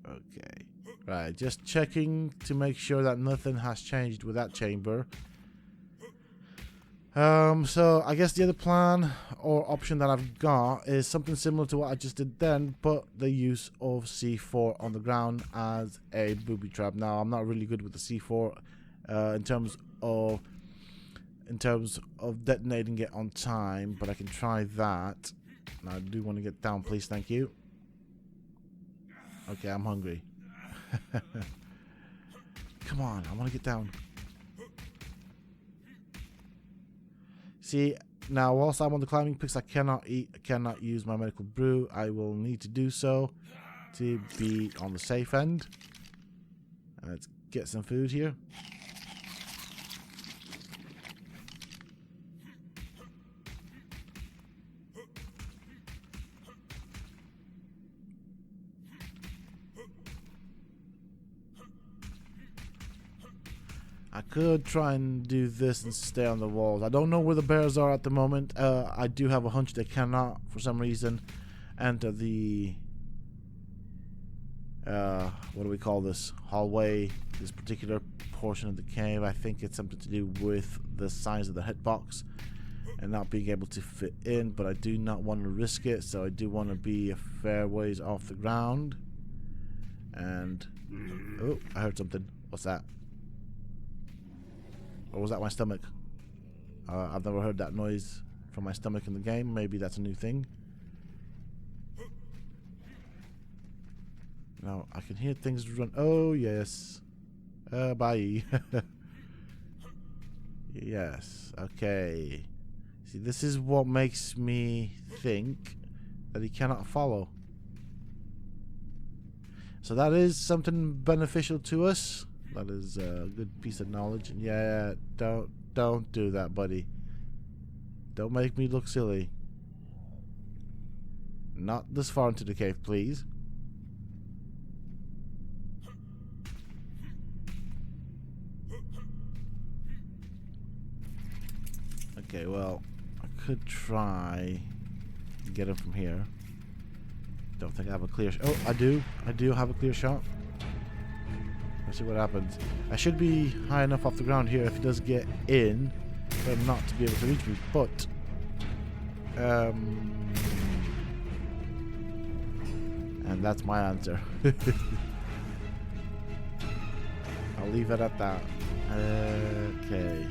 Speaker 1: Okay. Right, just checking to make sure that nothing has changed with that chamber. So I guess the other plan or option that I've got is something similar to what I just did then, but the use of C4 on the ground as a booby trap. Now I'm not really good with the C4 in terms of detonating it on time, but I can try that. Now I do want to get down, please, thank you. Okay, I'm hungry. Come on, I want to get down. See, now whilst I'm on the climbing picks, I cannot eat, I cannot use my medical brew. I will need to do so to be on the safe end. Let's get some food here. I could try and do this and stay on the walls. I don't know where the bears are at the moment. I do have a hunch they cannot, for some reason, enter the what do we call this? Hallway, this particular portion of the cave. I think it's something to do with the size of the hitbox and not being able to fit in, but I do not want to risk it, so I do want to be a fair ways off the ground. And oh, I heard something. What's that? Or was that my stomach? I've never heard that noise from my stomach in the game. Maybe that's a new thing. Now I can hear things run. Oh yes. Bye. Yes. Okay. See, this is what makes me think that he cannot follow. So that is something beneficial to us. That is a good piece of knowledge. And yeah, don't do that, buddy. Don't make me look silly. Not this far into the cave, please. Okay, well, I could try and get him from here. Don't think I have a clear shot. Oh, I do. I do have a clear shot. Let's see what happens. I should be high enough off the ground here if he does get in for him not to be able to reach me, but And that's my answer. I'll leave it at that. Okay.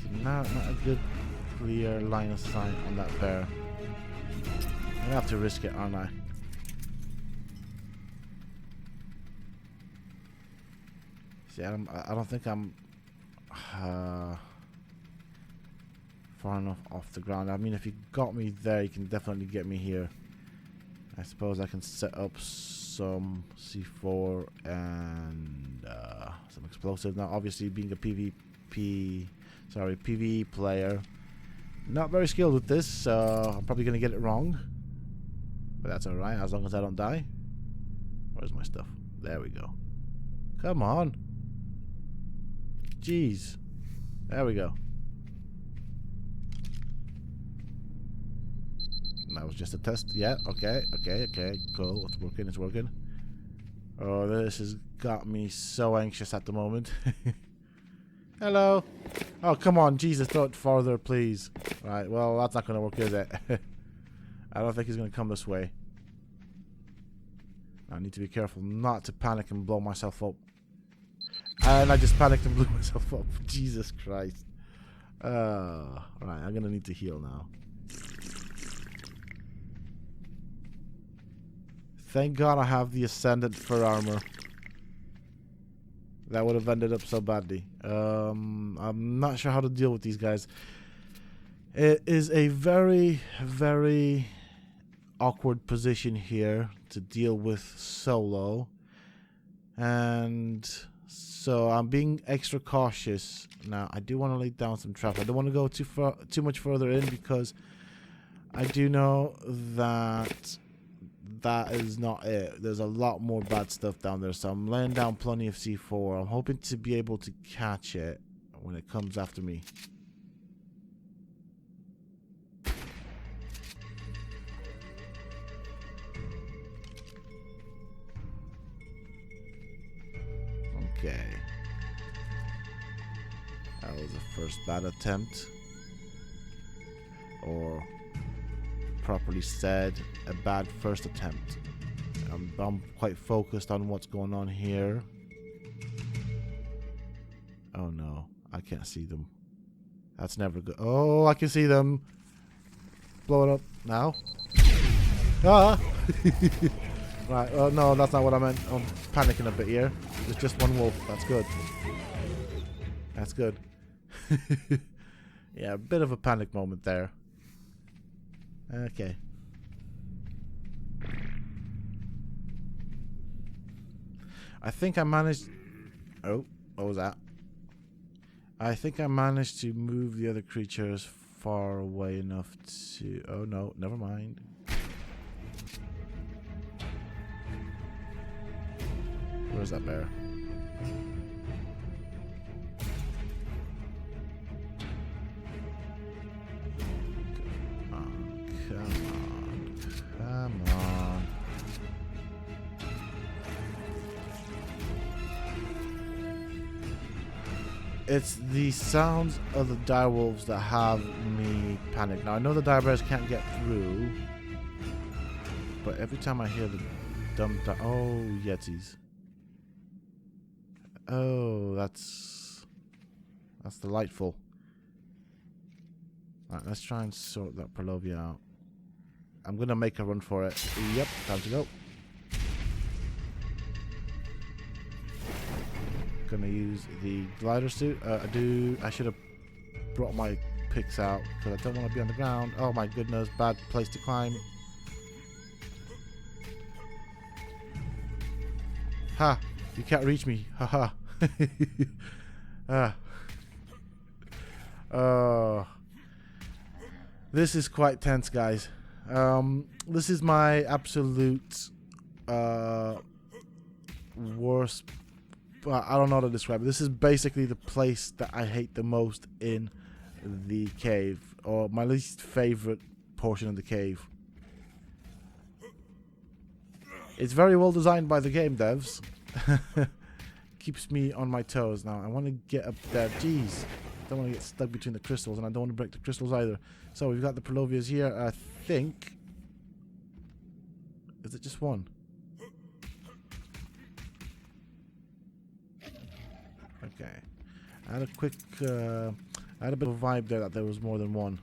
Speaker 1: So not a good clear line of sight on that bear. I'm gonna have to risk it, aren't I? See, I don't think I'm far enough off the ground. I mean, if you got me there, you can definitely get me here. I suppose I can set up some C4 and some explosive. Now, obviously, being a PvE player, not very skilled with this, so I'm probably gonna get it wrong. But that's alright, as long as I don't die. Where's my stuff? There we go. Come on. Jeez. There we go. That was just a test. Yeah, okay. Cool. It's working, it's working. Oh, this has got me so anxious at the moment. Hello. Oh, come on. Jesus, throw it farther, please. Right, well, that's not going to work, is it? I don't think he's going to come this way. I need to be careful not to panic and blow myself up. And I just panicked and blew myself up. Jesus Christ. Right, I'm going to need to heal now. Thank God I have the Ascendant Fur Armor. That would have ended up so badly. I'm not sure how to deal with these guys. It is a very, very awkward position here to deal with solo. And so I'm being extra cautious. Now, I do want to lay down some traps. I don't want to go too much further in because I do know that that is not it. There's a lot more bad stuff down there, so I'm laying down plenty of C4. I'm hoping to be able to catch it when it comes after me. Okay. That was the first bad attempt. Or properly said, a bad first attempt. I'm quite focused on what's going on here. Oh no, I can't see them. That's never good. Oh, I can see them. Blow it up now. Ah! Right, oh no, that's not what I meant. I'm panicking a bit here. There's just one wolf. That's good. That's good. Yeah, a bit of a panic moment there. Okay. I think I managed... Oh, what was that? I think I managed to move the other creatures far away enough to... Oh no, never mind. Where's that bear? Come on. It's the sounds of the direwolves that have me panic. Now I know the direbears can't get through, but every time I hear the dumb oh, yetis. Oh, that's delightful. Alright, let's try and sort that Prolovia out. I'm gonna make a run for it. Yep, time to go. Gonna use the glider suit. I should have brought my picks out because I don't want to be on the ground. Oh my goodness, bad place to climb. Ha! You can't reach me. Haha. This is quite tense, guys. This is my absolute worst. I don't know how to describe it. This is basically the place that I hate the most in the cave, or my least favorite portion of the cave. It's very well designed by the game devs. Keeps me on my toes. Now I want to get up there. Jeez, I don't want to get stuck between the crystals, and I don't want to break the crystals either. So we've got the Prolovias here. I think is it just one? Okay. I had a quick, I had a bit of a vibe there that there was more than one.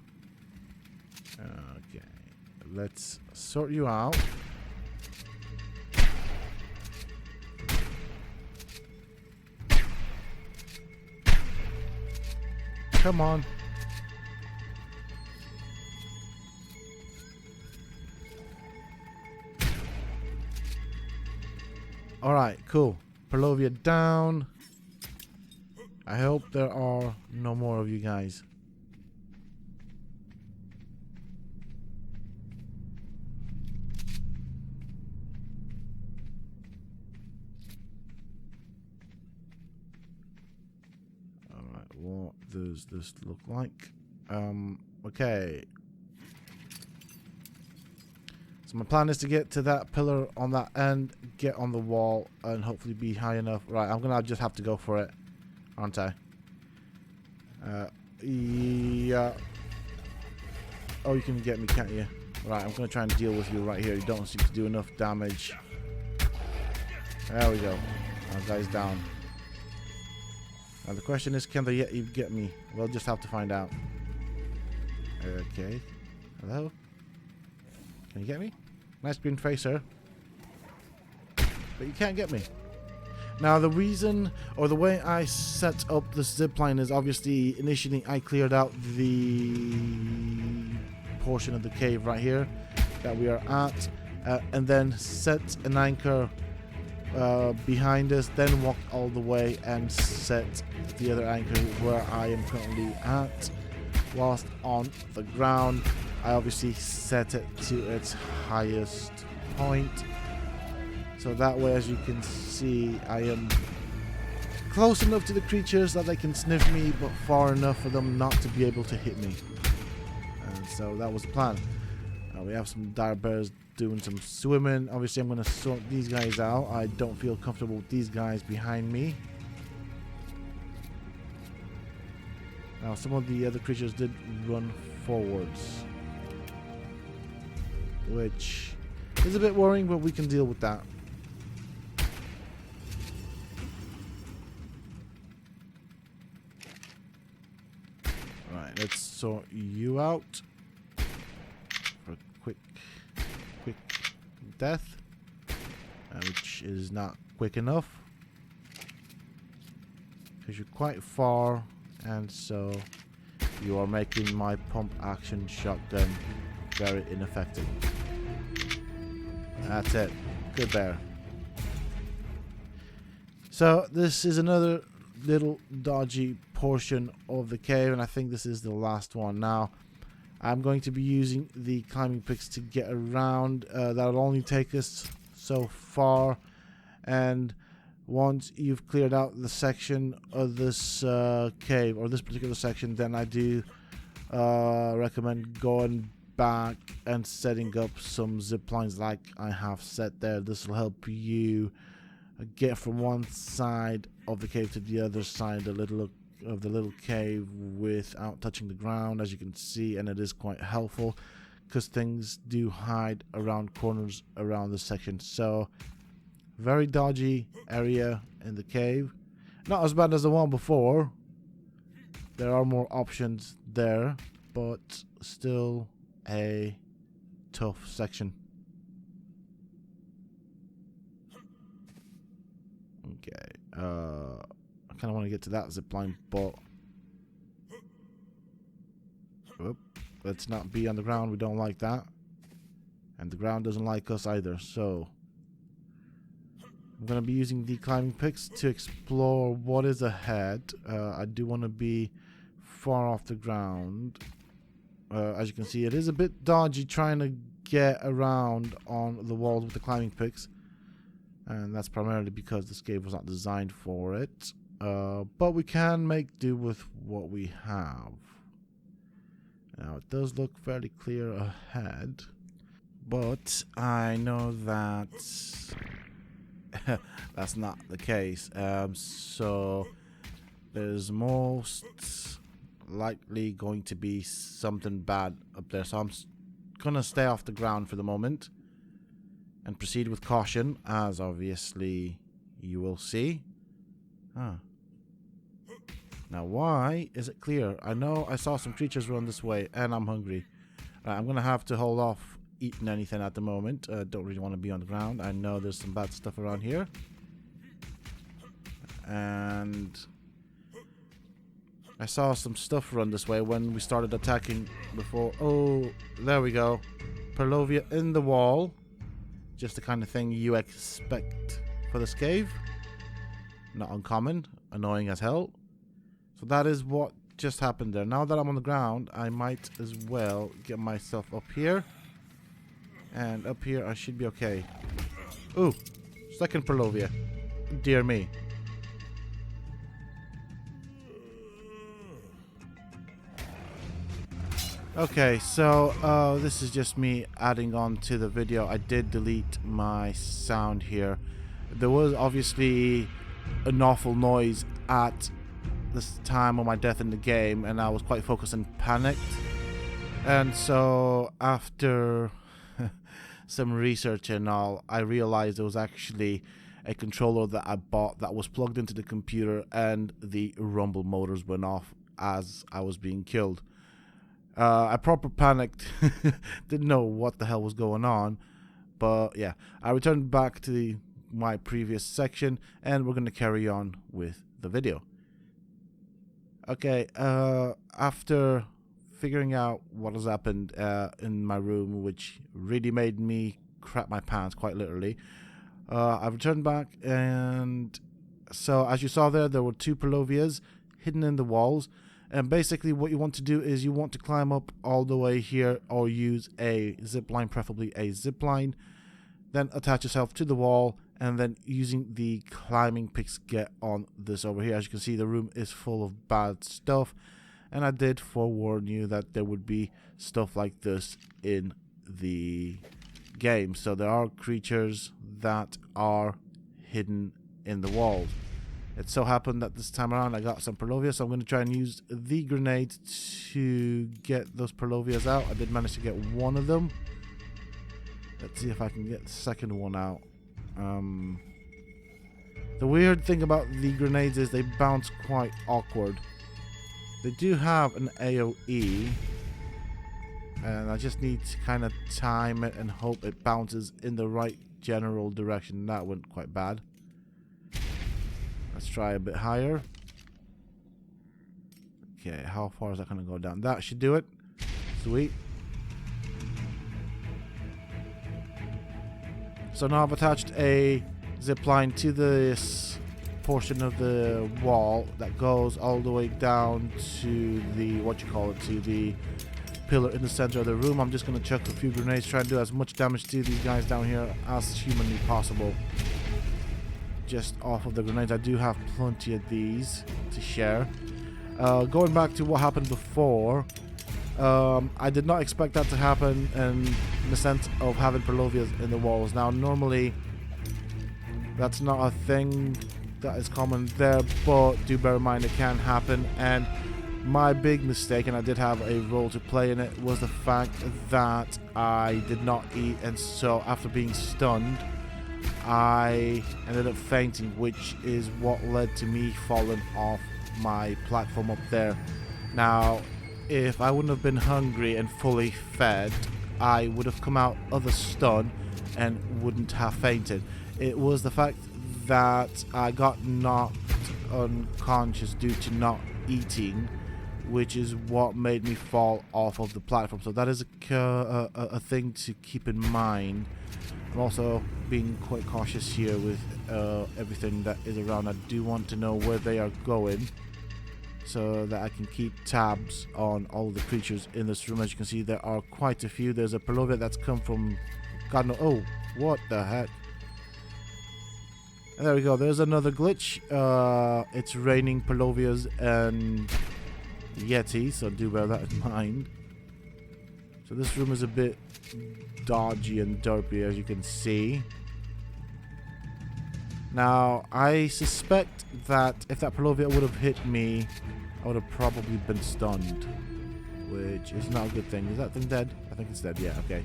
Speaker 1: Okay. Let's sort you out. Come on. Alright, cool. Perlovia down. I hope there are no more of you guys. Alright, what does this look like? Okay. So my plan is to get to that pillar on that end, get on the wall, and hopefully be high enough. Right, I'm gonna just have to go for it, aren't I? Yeah. Oh, you can get me, can't you? Right, I'm gonna try and deal with you right here. You don't seem to do enough damage. There we go. Our guy's down. Now the question is, can they yet even get me? We'll just have to find out. Okay. Hello? Can you get me? Nice green face, sir. But you can't get me. Now the reason, or the way I set up the zipline is obviously initially I cleared out the portion of the cave right here that we are at, and then set an anchor behind us, then walked all the way and set the other anchor where I am currently at. Whilst on the ground, I obviously set it to its highest point. So that way, as you can see, I am close enough to the creatures that they can sniff me, but far enough for them not to be able to hit me. And so that was the plan. We have some dire bears doing some swimming. Obviously, I'm going to sort these guys out. I don't feel comfortable with these guys behind me. Now, some of the other creatures did run forwards, which is a bit worrying, but we can deal with that. Alright, let's sort you out for a quick death, which is not quick enough because you're quite far, and so you are making my pump action shotgun very ineffective. That's it. Good bear. So this is another little dodgy portion of the cave, and I think this is the last one. Now I'm going to be using the climbing picks to get around. That'll only take us so far, and once you've cleared out the section of this cave, or this particular section, then I do recommend going back and setting up some zip lines like I have set there. This will help you get from one side of the cave to the other side of the little cave without touching the ground, as you can see, and it is quite helpful because things do hide around corners around this section. So very dodgy area in the cave. Not as bad as the one before. There are more options there, but still a tough section. Okay. I kind of want to get to that zipline, but let's not be on the ground. We don't like that. And the ground doesn't like us either, so I'm going to be using the climbing picks to explore what is ahead. I do want to be far off the ground. As you can see, it is a bit dodgy trying to get around on the walls with the climbing picks. And that's primarily because this cave was not designed for it. But we can make do with what we have. Now, it does look fairly clear ahead. But I know that that's not the case. So there's most likely going to be something bad up there. So I'm going to stay off the ground for the moment. and proceed with caution, as obviously you will see. Now, why is it clear? I know I saw some creatures run this way, and I'm hungry. I'm going to have to hold off eating anything at the moment. Don't really want to be on the ground. I know there's some bad stuff around here. And I saw some stuff run this way when we started attacking before. Oh, there we go. Purlovia in the wall. Just the kind of thing you expect for this cave. Not uncommon. Annoying as hell. So that is what just happened there. Now that I'm on the ground, I might as well get myself up here. And up here I should be okay. Ooh, second Purlovia. Dear me. Okay, so this is just me adding on to the video. I did delete my sound here. There was obviously an awful noise at this time of my death in the game, and I was quite focused and panicked. And so after some research and all, I realized it was actually a controller that I bought that was plugged into the computer, and the rumble motors went off as I was being killed. I proper panicked. Didn't know what the hell was going on. But yeah, I returned back to my previous section, and we're going to carry on with the video. Okay, after figuring out what has happened in my room, which really made me crap my pants, quite literally, I've returned back, and so as you saw there were two Purlovias hidden in the walls. And basically what you want to do is you want to climb up all the way here, or use a zip line, preferably a zip line, then attach yourself to the wall, and then using the climbing picks get on this over here. As you can see, the room is full of bad stuff, and I did forewarn you that there would be stuff like this in the game. So there are creatures that are hidden in the walls. It so happened that this time around I got some Purlovia, so I'm going to try and use the grenade to get those Purlovias out. I did manage to get one of them. Let's see if I can get the second one out. The weird thing about the grenades is they bounce quite awkward. They do have an AoE, and I just need to kind of time it and hope it bounces in the right general direction. That went quite bad. Let's try a bit higher. Okay, how far is that going to go down? That should do it. Sweet. So now I've attached a zip line to this portion of the wall that goes all the way down to the, to the pillar in the center of the room. I'm just going to chuck a few grenades, try and do as much damage to these guys down here as humanly possible. Just off of the grenades, I do have plenty of these to share. Going back to what happened before, I did not expect that to happen in the sense of having Purlovias in the walls. Now, normally, that's not a thing that is common there, but do bear in mind it can happen. And my big mistake, and I did have a role to play in it, was the fact that I did not eat, and so after being stunned, I ended up fainting, which is what led to me falling off my platform up there. Now, if I wouldn't have been hungry and fully fed, I would have come out of the stun and wouldn't have fainted. It was the fact that I got knocked unconscious due to not eating, which is what made me fall off of the platform. So that is a thing to keep in mind. I'm also being quite cautious here with everything that is around. I do want to know where they are going, so that I can keep tabs on all the creatures in this room. As you can see, there are quite a few. There's a Purlovia that's come from God knows. Oh, what the heck? And there we go. There's another glitch. It's raining Purlovias and Yeti, so do bear that in mind. So this room is a bit dodgy and derpy, as you can see. Now, I suspect that if that Purlovia would have hit me, I would have probably been stunned, which is not a good thing. Is that thing dead? I think it's dead. Yeah, okay.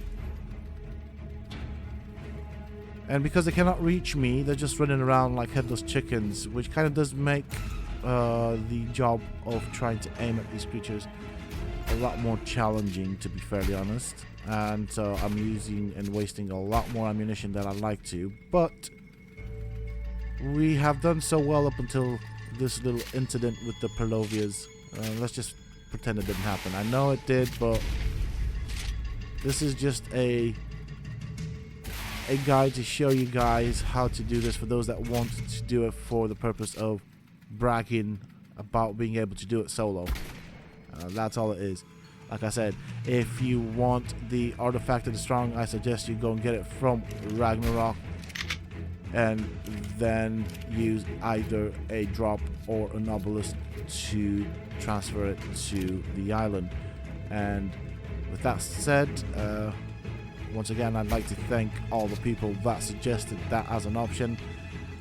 Speaker 1: And because they cannot reach me, they're just running around like headless chickens, which kind of does make the job of trying to aim at these creatures a lot more challenging, to be fairly honest. And so I'm using and wasting a lot more ammunition than I'd like to. But we have done so well up until this little incident with the Perlovias. Let's just pretend it didn't happen. I know it did, but this is just a guide to show you guys how to do this for those that want to do it for the purpose of bragging about being able to do it solo. That's all it is. Like I said, if you want the Artifact of the Stong, I suggest you go and get it from Ragnarok and then use either a drop or an obelisk to transfer it to the island. And with that said, once again, I'd like to thank all the people that suggested that as an option.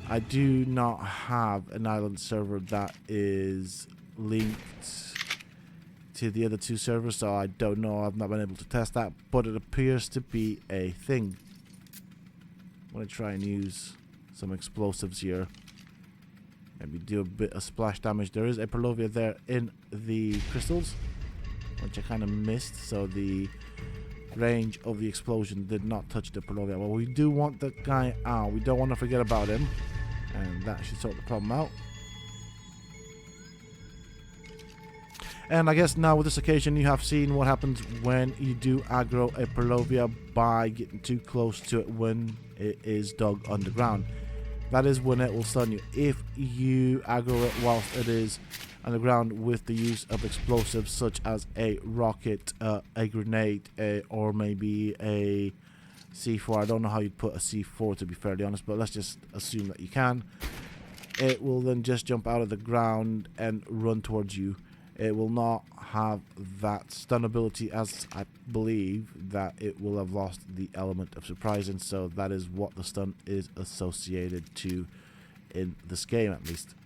Speaker 1: I do not have an island server that is linked to the other two servers, so I don't know. I've not been able to test that, but it appears to be a thing. I'm going to try and use some explosives here. Maybe do a bit of splash damage. There is a Perlovia there in the crystals, which I kind of missed, so the range of the explosion did not touch the Perlovia. Well, we do want the guy out. We don't want to forget about him, and that should sort the problem out. And I guess now with this occasion, you have seen what happens when you do aggro a Perlovia by getting too close to it when it is dug underground. That is when it will stun you. If you aggro it whilst it is underground with the use of explosives such as a rocket, a grenade, or maybe a C4. I don't know how you'd put a C4, to be fairly honest, but let's just assume that you can. It will then just jump out of the ground and run towards you. It will not have that stun ability, as I believe that it will have lost the element of surprise, and so that is what the stun is associated to in this game, at least.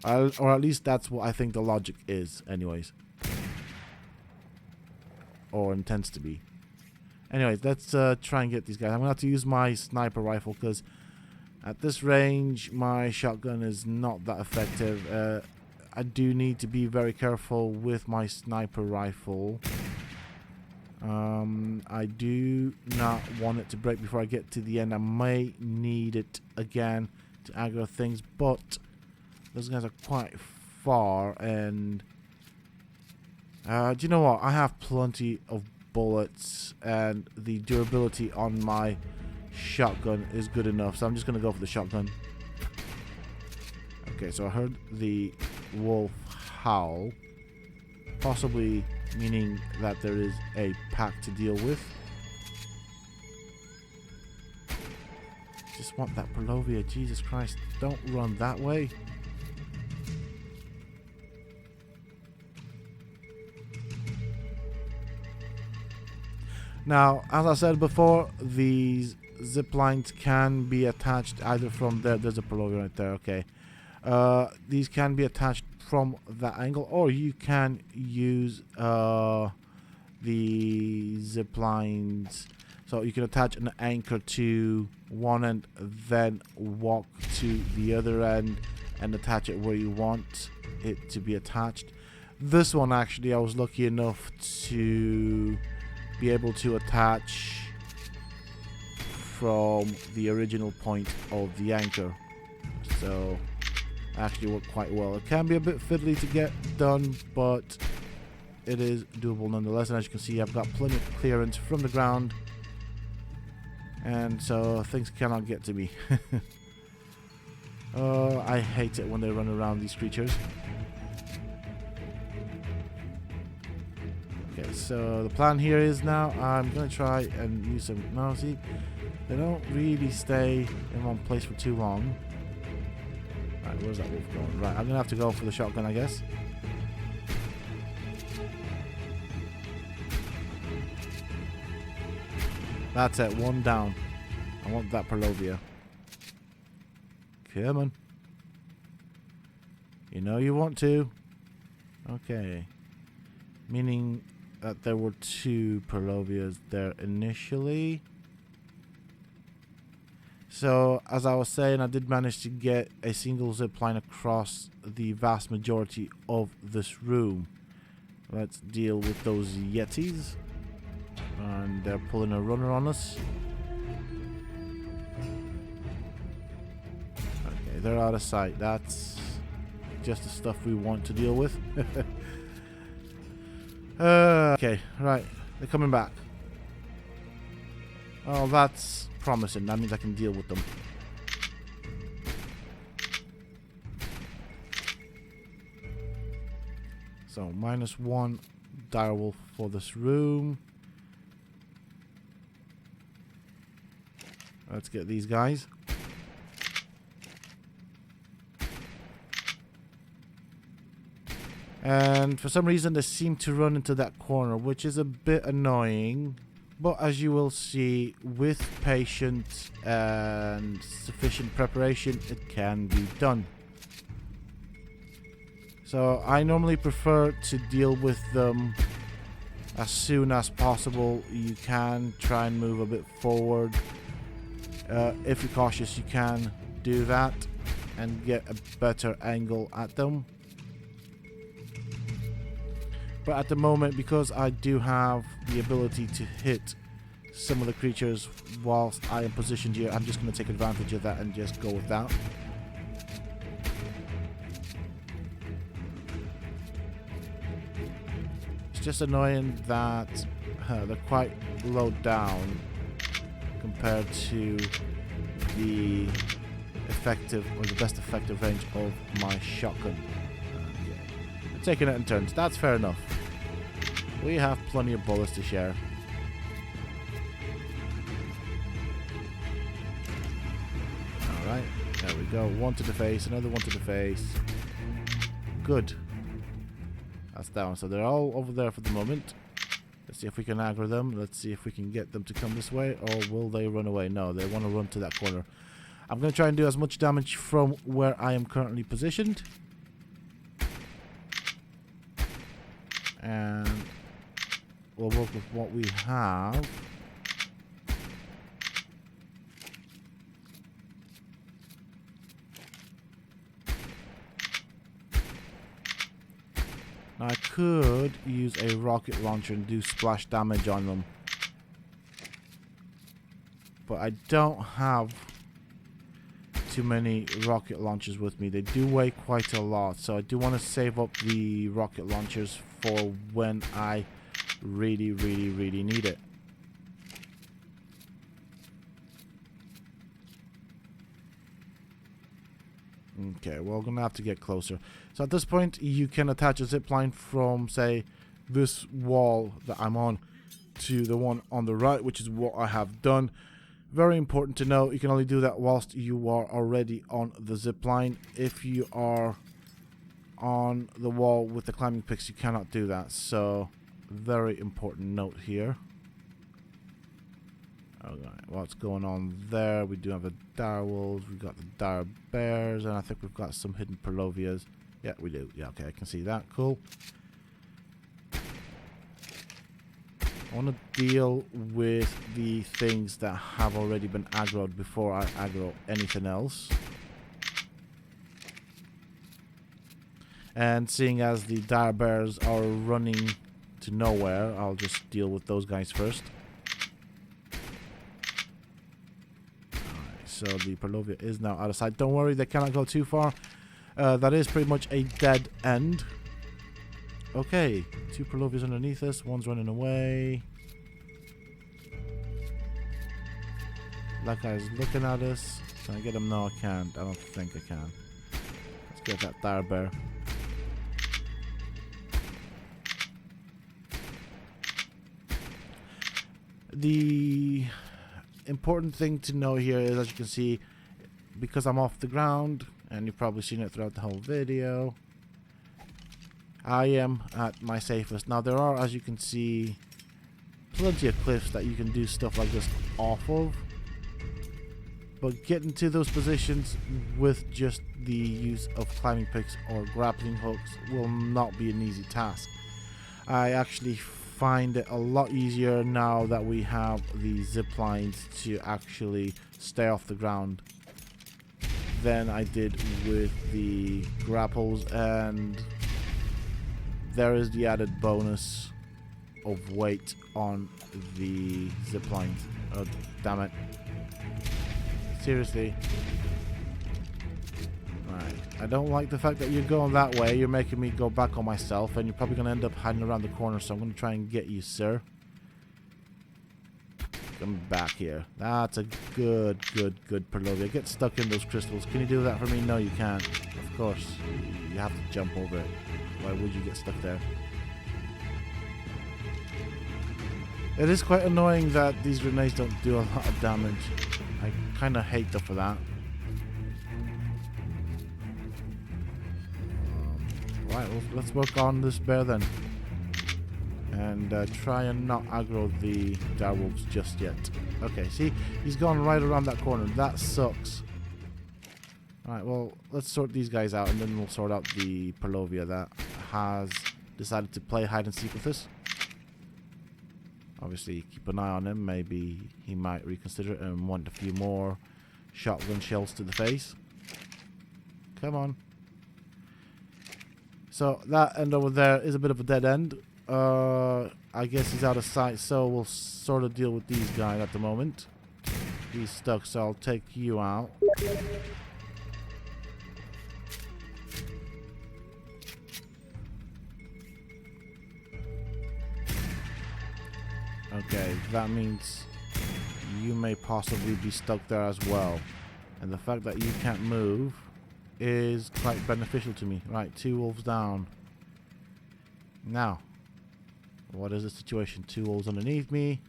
Speaker 1: Or at least that's what I think the logic is, anyways. Or intends to be. Anyways, let's try and get these guys. I'm going to have to use my sniper rifle, because at this range, my shotgun is not that effective. I do need to be very careful with my sniper rifle. I do not want it to break before I get to the end. I may need it again to aggro things, but those guys are quite far, and do you know what? I have plenty of bullets, and the durability on my shotgun is good enough, so I'm just going to go for the shotgun. Okay, so I heard the wolf howl, possibly meaning that there is a pack to deal with. Just want that Perlovia. Jesus Christ, don't run that way. Now, as I said before, these zip lines can be attached either from there. There's a Perlovia right there, okay. These can be attached from that angle, or you can use the zip lines. So you can attach an anchor to one end, then walk to the other end and attach it where you want it to be attached. This one, actually, I was lucky enough to be able to attach from the original point of the anchor. So actually worked quite well. It can be a bit fiddly to get done, but it is doable nonetheless. And as you can see, I've got plenty of clearance from the ground, and so things cannot get to me. I hate it when they run around, these creatures. Okay, so the plan here is now I'm going to try and use some... No, see, they don't really stay in one place for too long. Right, where's that wolf going? Right, I'm going to have to go for the shotgun, I guess. That's it, one down. I want that Perlovia. Come on. You know you want to. Okay. Meaning that there were two Perlovias there initially. So, as I was saying, I did manage to get a single zip line across the vast majority of this room. Let's deal with those Yetis. And they're pulling a runner on us. Okay, they're out of sight. That's just the stuff we want to deal with. Okay, right. They're coming back. Oh, that's promising. That means I can deal with them. So, -1 direwolf for this room. Let's get these guys. And for some reason they seem to run into that corner, which is a bit annoying. But as you will see, with patience and sufficient preparation, it can be done. So I normally prefer to deal with them as soon as possible. You can try and move a bit forward. If you're cautious, you can do that and get a better angle at them. But at the moment, because I do have the ability to hit some of the creatures whilst I am positioned here, I'm just going to take advantage of that and just go with that. It's just annoying that they're quite low down compared to the effective or the best effective range of my shotgun. Taking it in turns. That's fair enough. We have plenty of bullets to share. Alright, there we go. One to the face, another one to the face. Good. That's down. So they're all over there for the moment. Let's see if we can aggro them. Let's see if we can get them to come this way. Or will they run away? No, they want to run to that corner. I'm going to try and do as much damage from where I am currently positioned. And we'll work with what we have. Now I could use a rocket launcher and do splash damage on them, but I don't have too many rocket launchers with me. They do weigh quite a lot, so I do want to save up the rocket launchers for when I really need it. Okay, well, we're gonna have to get closer. So at this point, you can attach a zip line from, say, this wall that I'm on to the one on the right, which is what I have done. Very important to know, you can only do that whilst you are already on the zip line. If you are on the wall with the climbing picks, you cannot do that. So, very important note here. Alright, what's going on there? We do have the direwolves, we've got the dire bears, and I think we've got some hidden Perlovias. Yeah, we do. Yeah, okay, I can see that. Cool. I want to deal with the things that have already been aggroed before I aggro anything else. And seeing as the dire bears are running to nowhere, I'll just deal with those guys first. Alright, so the Perlovia is now out of sight. Don't worry, they cannot go too far. That is pretty much a dead end. Okay, 2 Perlovias underneath us. One's running away. That guy's looking at us. Can I get him? No, I can't. I don't think I can. Let's get that dire bear. The important thing to know here is, as you can see, because I'm off the ground, and you've probably seen it throughout the whole video, I am at my safest. Now there are, as you can see, plenty of cliffs that you can do stuff like this off of, but getting to those positions with just the use of climbing picks or grappling hooks will not be an easy task. I actually find it a lot easier now that we have the zip lines to actually stay off the ground than I did with the grapples, and there is the added bonus of weight on the zipline. Oh, damn it. Seriously. Right. I don't like the fact that you're going that way. You're making me go back on myself, and you're probably going to end up hiding around the corner, so I'm going to try and get you, sir. Come back here. That's a good Perlovia. Get stuck in those crystals. Can you do that for me? No, you can't. Of course. You have to jump over it. Why would you get stuck there? It is quite annoying that these grenades don't do a lot of damage. I kind of hate them for that. Right, well, let's work on this bear then. And try and not aggro the direwolves just yet. Okay, see? He's gone right around that corner. That sucks. Alright, well, let's sort these guys out, and then we'll sort out the Perlovia that has decided to play hide and seek with us. Obviously, keep an eye on him. Maybe he might reconsider it and want a few more shotgun shells to the face. Come on. So, that end over there is a bit of a dead end. I guess he's out of sight, so we'll sort of deal with these guys at the moment. He's stuck, so I'll take you out. Okay, that means you may possibly be stuck there as well. And the fact that you can't move is quite beneficial to me. Right, 2 wolves down. Now, what is the situation? 2 wolves underneath me.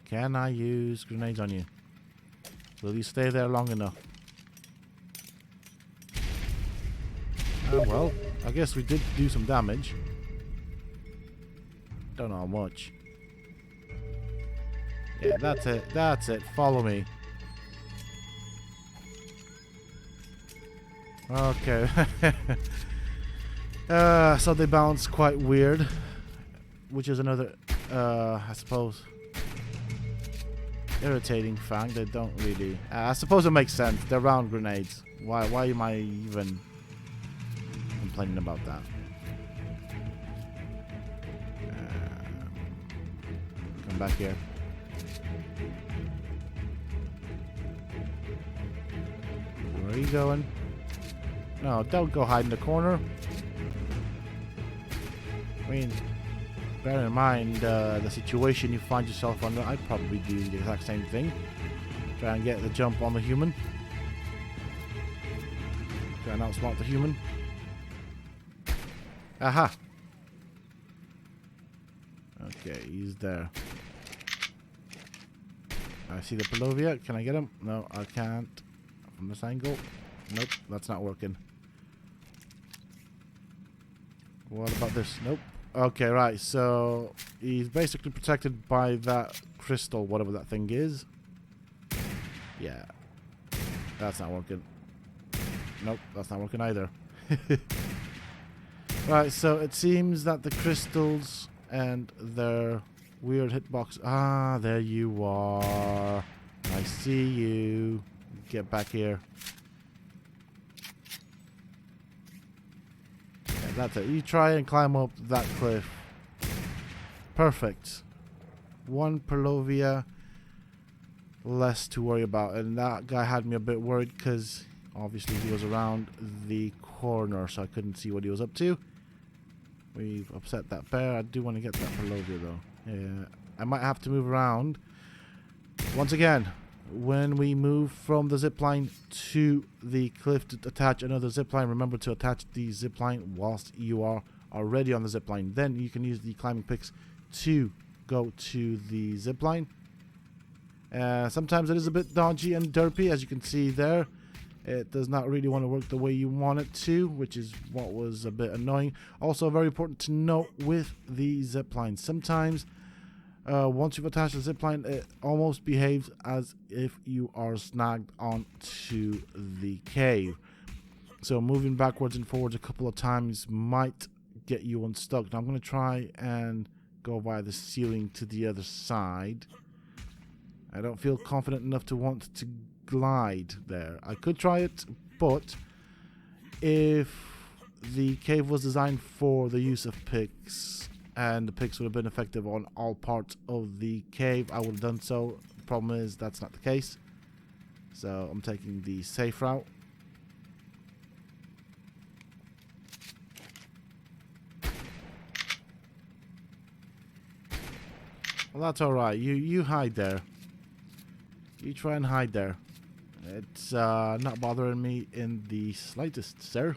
Speaker 1: Can I use grenades on you? Will you stay there long enough? Well, I guess we did do some damage. Don't know how much. Yeah, that's it. That's it. Follow me. Okay. So they bounce quite weird. Which is another, I suppose, irritating fact. They don't really... I suppose it makes sense. They're round grenades. Why am I even complaining about that? Come back here. Where are you going? No, don't go hide in the corner. I mean, bear in mind the situation you find yourself under. I'd probably do the exact same thing. Try and get the jump on the human. Try and outsmart the human. Aha! Okay, he's there. I see the Perlovia. Can I get him? No, I can't. From this angle? Nope, that's not working. What about this? Nope. Okay, right, so he's basically protected by that crystal, whatever that thing is. Yeah. That's not working. Nope, that's not working either. Right, so it seems that the crystals and their weird hitbox... Ah, there you are. I see you. Get back here. Yeah, that's it. You try and climb up that cliff. Perfect. 1 Perlovia less to worry about. And that guy had me a bit worried because obviously he was around the corner, so I couldn't see what he was up to. We've upset that bear. I do want to get that Perlovia though. Yeah, I might have to move around. Once again, when we move from the zipline to the cliff to attach another zipline, remember to attach the zipline whilst you are already on the zipline. Then you can use the climbing picks to go to the zipline. Sometimes it is a bit dodgy and derpy, as you can see there. It does not really want to work the way you want it to, which is what was a bit annoying. Also, very important to note with the zipline. Sometimes, once you've attached the zipline, it almost behaves as if you are snagged onto the cave. So moving backwards and forwards a couple of times might get you unstuck. Now I'm going to try and go via the ceiling to the other side. I don't feel confident enough to want to glide there. I could try it, but if the cave was designed for the use of picks and the picks would have been effective on all parts of the cave, I would have done so. The problem is that's not the case, so I'm taking the safe route. Well, that's alright. You hide there. You try and hide there. It's not bothering me in the slightest, sir.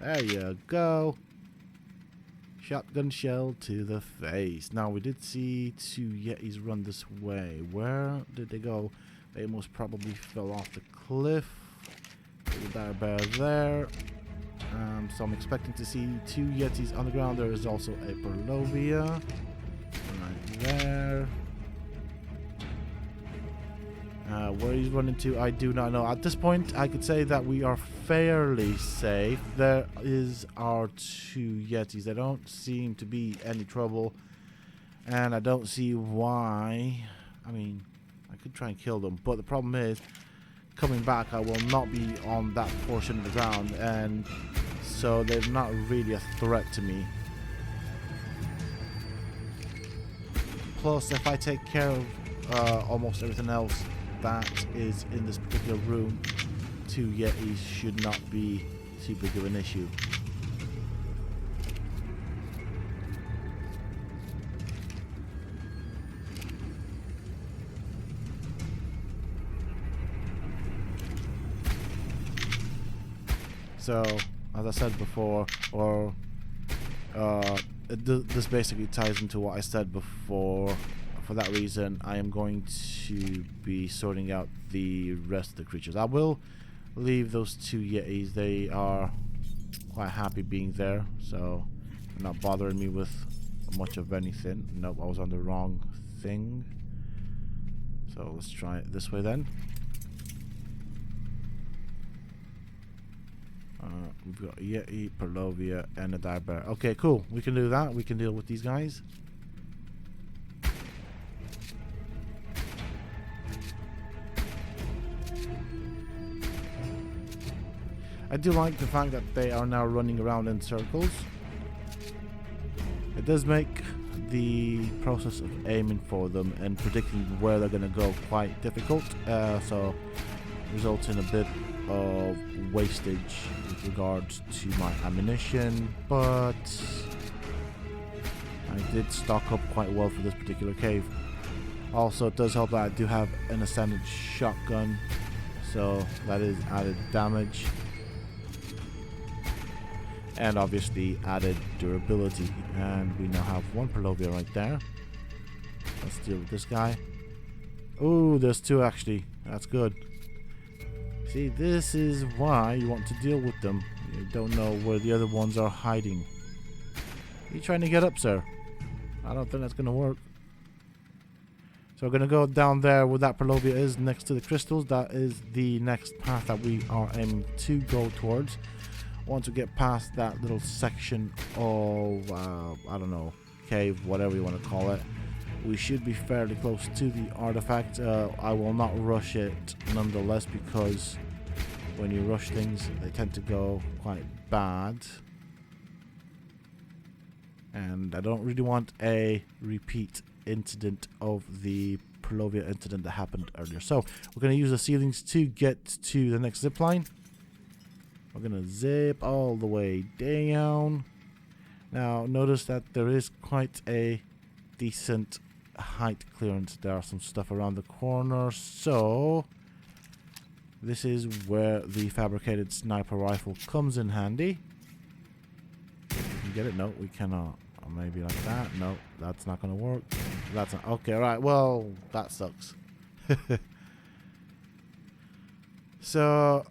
Speaker 1: There you go. Shotgun shell to the face. Now, we did see 2 Yetis run this way. Where did they go? They most probably fell off the cliff. There's a dire bear there. So I'm expecting to see 2 Yetis on the ground. There is also a Perlovia right there. Where he's running to, I do not know. At this point, I could say that we are fairly safe. There is our 2 Yetis. There don't seem to be any trouble, and I don't see why. I mean, I could try and kill them, but the problem is, coming back, I will not be on that portion of the ground, and so they're not really a threat to me. Plus, if I take care of almost everything else that is in this particular room, 2 Yetis should not be too big of an issue. So, as I said before, this basically ties into what I said before. For that reason, I am going to be sorting out the rest of the creatures. I will leave those 2 Yetis. They are quite happy being there, so they're not bothering me with much of anything. Nope, I was on the wrong thing. So let's try it this way then. We've got a Yeti, Perlovia, and a dire bear. Okay, cool. We can do that. We can deal with these guys. I do like the fact that they are now running around in circles. It does make the process of aiming for them and predicting where they're going to go quite difficult, so results in a bit of wastage with regards to my ammunition, but I did stock up quite well for this particular cave. Also, it does help that I do have an ascendant shotgun, so that is added damage. And obviously added durability. And we now have 1 Perlovia right there. Let's deal with this guy. Oh, there's 2 actually. That's good. See, this is why you want to deal with them. You don't know where the other ones are hiding. Are you trying to get up, sir? I don't think that's going to work. So we're going to go down there where that Perlovia is, next to the crystals. That is the next path that we are aiming to go towards. Once we get past that little section of, I don't know, cave, whatever you want to call it, we should be fairly close to the artifact. I will not rush it nonetheless, because when you rush things, they tend to go quite bad. And I don't really want a repeat incident of the Perlovia incident that happened earlier. So we're going to use the ceilings to get to the next zip line. We're going to zip all the way down. Now, notice that there is quite a decent height clearance. There are some stuff around the corner. So, this is where the fabricated sniper rifle comes in handy. Can you get it? No, we cannot. Or maybe like that. No, that's not going to work. That's not. Okay, right. Well, that sucks. So,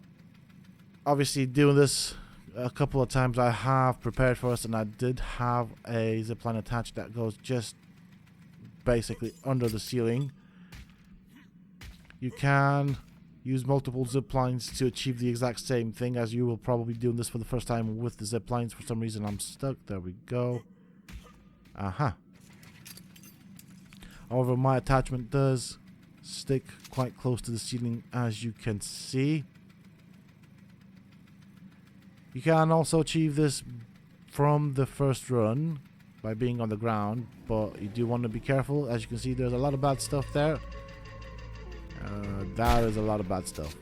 Speaker 1: obviously doing this a couple of times, I have prepared for us, and I did have a zipline attached that goes just basically under the ceiling. You can use multiple ziplines to achieve the exact same thing, as you will probably be doing this for the first time with the ziplines. For some reason I'm stuck. There we go. However, my attachment does stick quite close to the ceiling, as you can see. You can also achieve this from the first run by being on the ground, but you do want to be careful. As you can see, there's a lot of bad stuff there. That is a lot of bad stuff.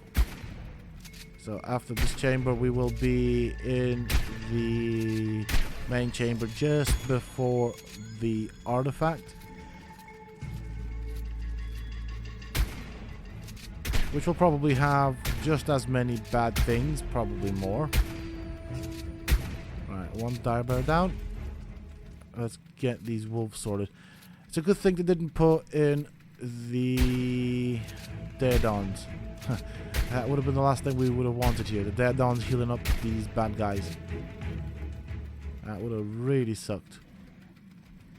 Speaker 1: So after this chamber, we will be in the main chamber just before the artifact, which will probably have just as many bad things, probably more. Right, one dire bear down. Let's get these wolves sorted. It's a good thing they didn't put in the Daredons. That would have been the last thing we would have wanted here. The Daredons healing up these bad guys. That would have really sucked.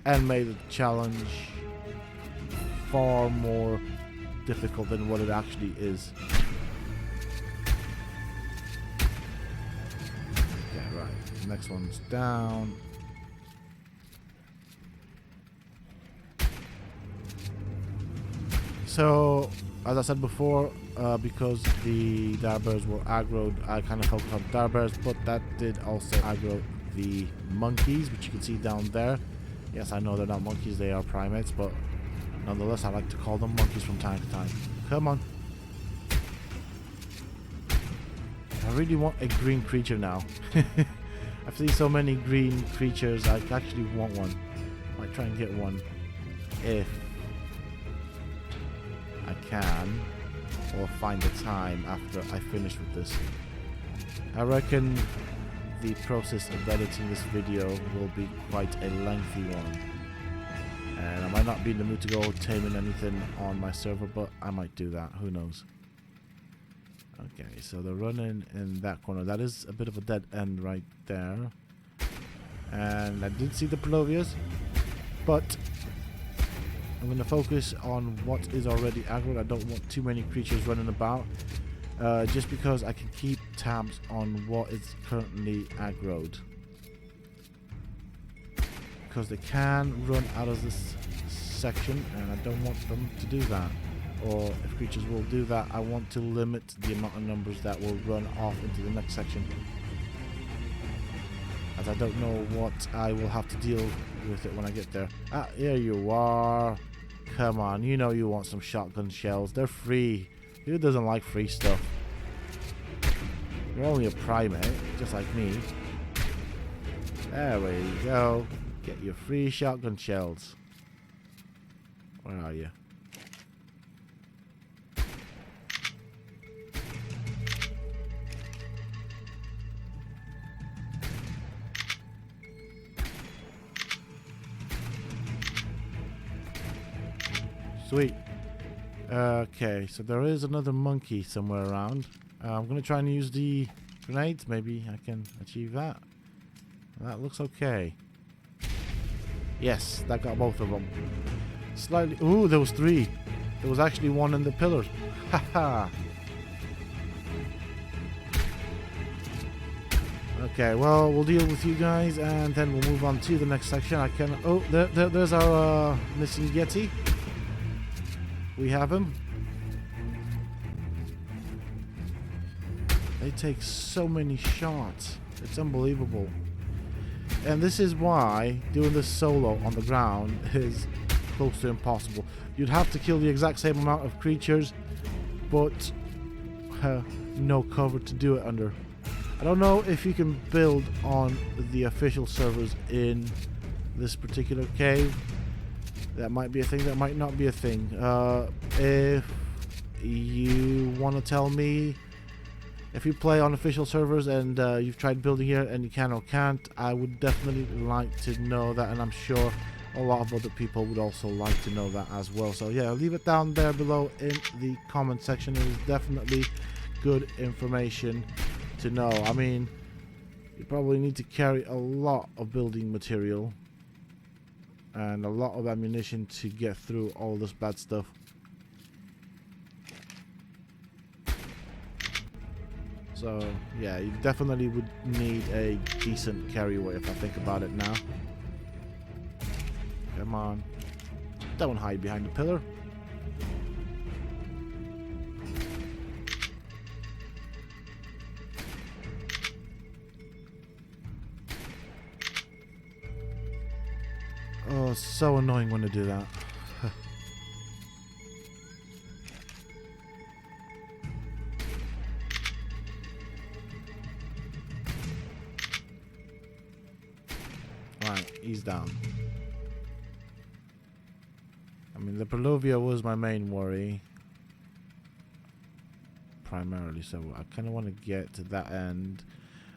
Speaker 1: And made the challenge far more difficult than what it actually is. Okay, right. Next one's down. So, as I said before, because the dire bears were aggroed, I kind of focused on dire bears, but that did also aggro the monkeys, which you can see down there. Yes, I know they're not monkeys, they are primates, but nonetheless, I like to call them monkeys from time to time. Come on. I really want a green creature now. I've seen so many green creatures, I actually want one. Might try and get one if I can, or find the time after I finish with this. I reckon the process of editing this video will be quite a lengthy one, and I might not be in the mood to go taming anything on my server, but I might do that, who knows. Okay, so they're running in that corner. That is a bit of a dead end right there, and I did see the Pelovias, but I'm going to focus on what is already aggroed. I don't want too many creatures running about, just because I can keep tabs on what is currently aggroed. Because they can run out of this section, and I don't want them to do that. Or if creatures will do that, I want to limit the amount of numbers that will run off into the next section, as I don't know what I will have to deal with it when I get there. Ah, here you are. Come on, you know you want some shotgun shells. They're free. Who doesn't like free stuff? You're only a primate, just like me. There we go. Get your free shotgun shells. Where are you? Sweet. Okay, so there is another monkey somewhere around. I'm going to try and use the grenades. Maybe I can achieve that. That looks okay. Yes, that got both of them. Slightly. Ooh, there was three. There was actually one in the pillars. Haha. Okay, well, we'll deal with you guys, and then we'll move on to the next section. I can. Oh, there's our missing Yeti. We have him. They take so many shots. It's unbelievable. And this is why doing this solo on the ground is close to impossible. You'd have to kill the exact same amount of creatures, but no cover to do it under. I don't know if you can build on the official servers in this particular cave. That might be a thing, that might not be a thing. If you want to tell me if you play on official servers and you've tried building here and you can or can't, I would definitely like to know that, and I'm sure a lot of other people would also like to know that as well. So yeah, leave it down there below in the comment section. It is definitely good information to know. I mean, you probably need to carry a lot of building material and a lot of ammunition to get through all this bad stuff. So yeah, you definitely would need a decent carry weight if I think about it now. Come on, don't hide behind the pillar. Oh, it's so annoying when they do that. Right, he's down. I mean, the Pelovia was my main worry. Primarily, so I kind of want to get to that end.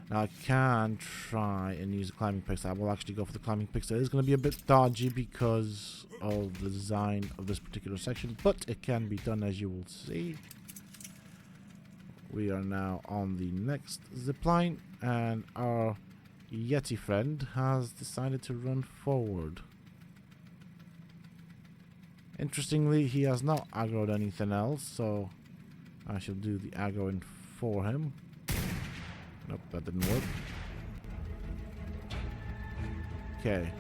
Speaker 1: Now I can try and use the climbing picks. I will actually go for the climbing picks. It is going to be a bit dodgy because of the design of this particular section, but it can be done, as you will see. We are now on the next zipline, and our Yeti friend has decided to run forward. Interestingly, he has not aggroed anything else, so I shall do the aggroing for him. Nope, that didn't work. Okay.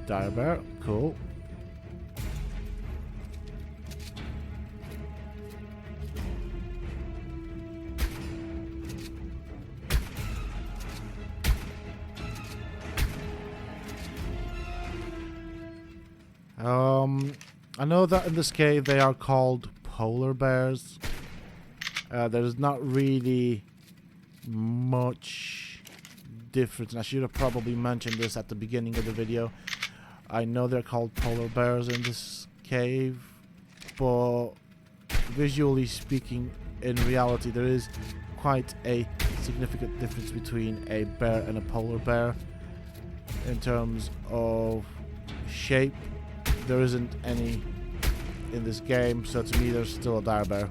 Speaker 1: Dire Bear, cool. I know that in this cave they are called polar bears. There's not really much difference. And I should have probably mentioned this at the beginning of the video. I know they're called polar bears in this cave, but visually speaking, in reality, there is quite a significant difference between a bear and a polar bear. In terms of shape, there isn't any in this game, so to me there's still a dire bear.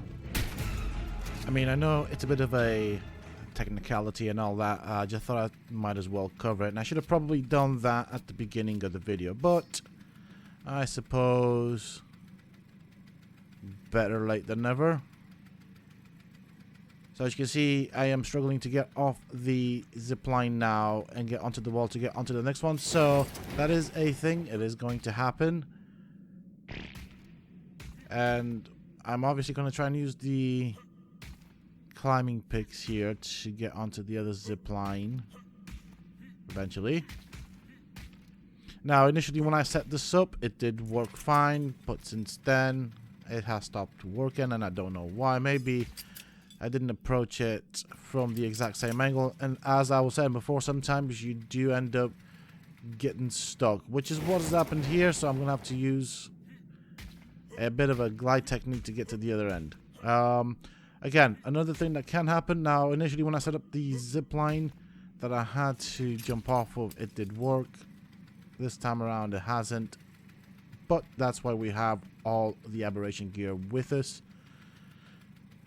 Speaker 1: I mean, I know it's a bit of a technicality and all that. I just thought I might as well cover it, and I should have probably done that at the beginning of the video, but I suppose better late than never. So as you can see, I am struggling to get off the zipline now and get onto the wall to get onto the next one, so that is a thing. It is going to happen. And I'm obviously going to try and use the climbing picks here to get onto the other zip line eventually. Now, initially when I set this up, it did work fine, but since then it has stopped working, and I don't know why. Maybe I didn't approach it from the exact same angle, and as I was saying before, sometimes you do end up getting stuck, which is what has happened here. So I'm gonna have to use a bit of a glide technique to get to the other end. Again, another thing that can happen. Now, initially when I set up the zip line that I had to jump off of, it did work. This time around it hasn't, but that's why we have all the aberration gear with us.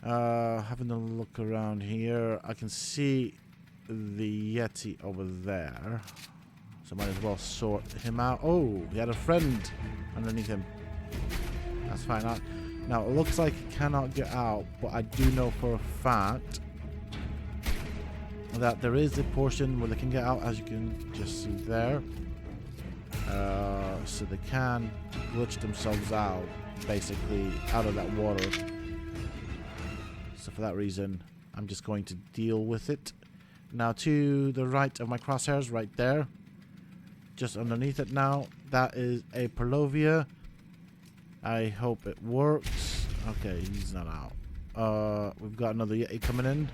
Speaker 1: Having a look around here, I can see the Yeti over there, so might as well sort him out. Oh, he had a friend underneath him. That's fine. Now, it looks like he cannot get out, but I do know for a fact that there is a portion where they can get out, as you can just see there. So they can glitch themselves out, basically, out of that water. So for that reason, I'm just going to deal with it. Now, to the right of my crosshairs, right there, just underneath it now, that is a Pelovia. I hope it works. Okay, he's not out. We've got another Yeti coming in.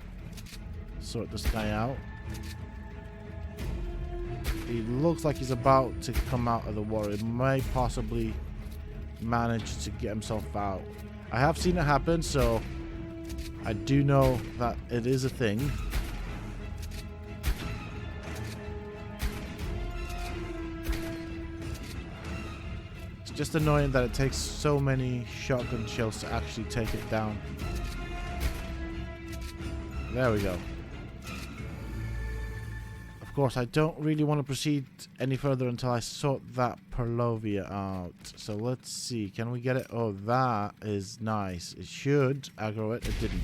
Speaker 1: Sort this guy out. He looks like he's about to come out of the water. He may possibly manage to get himself out. I have seen it happen, so I do know that it is a thing. It's just annoying that it takes so many shotgun shells to actually take it down. There we go. Of course, I don't really want to proceed any further until I sort that Pelovia out. So let's see. Can we get it? Oh, that is nice. It should aggro it. It didn't.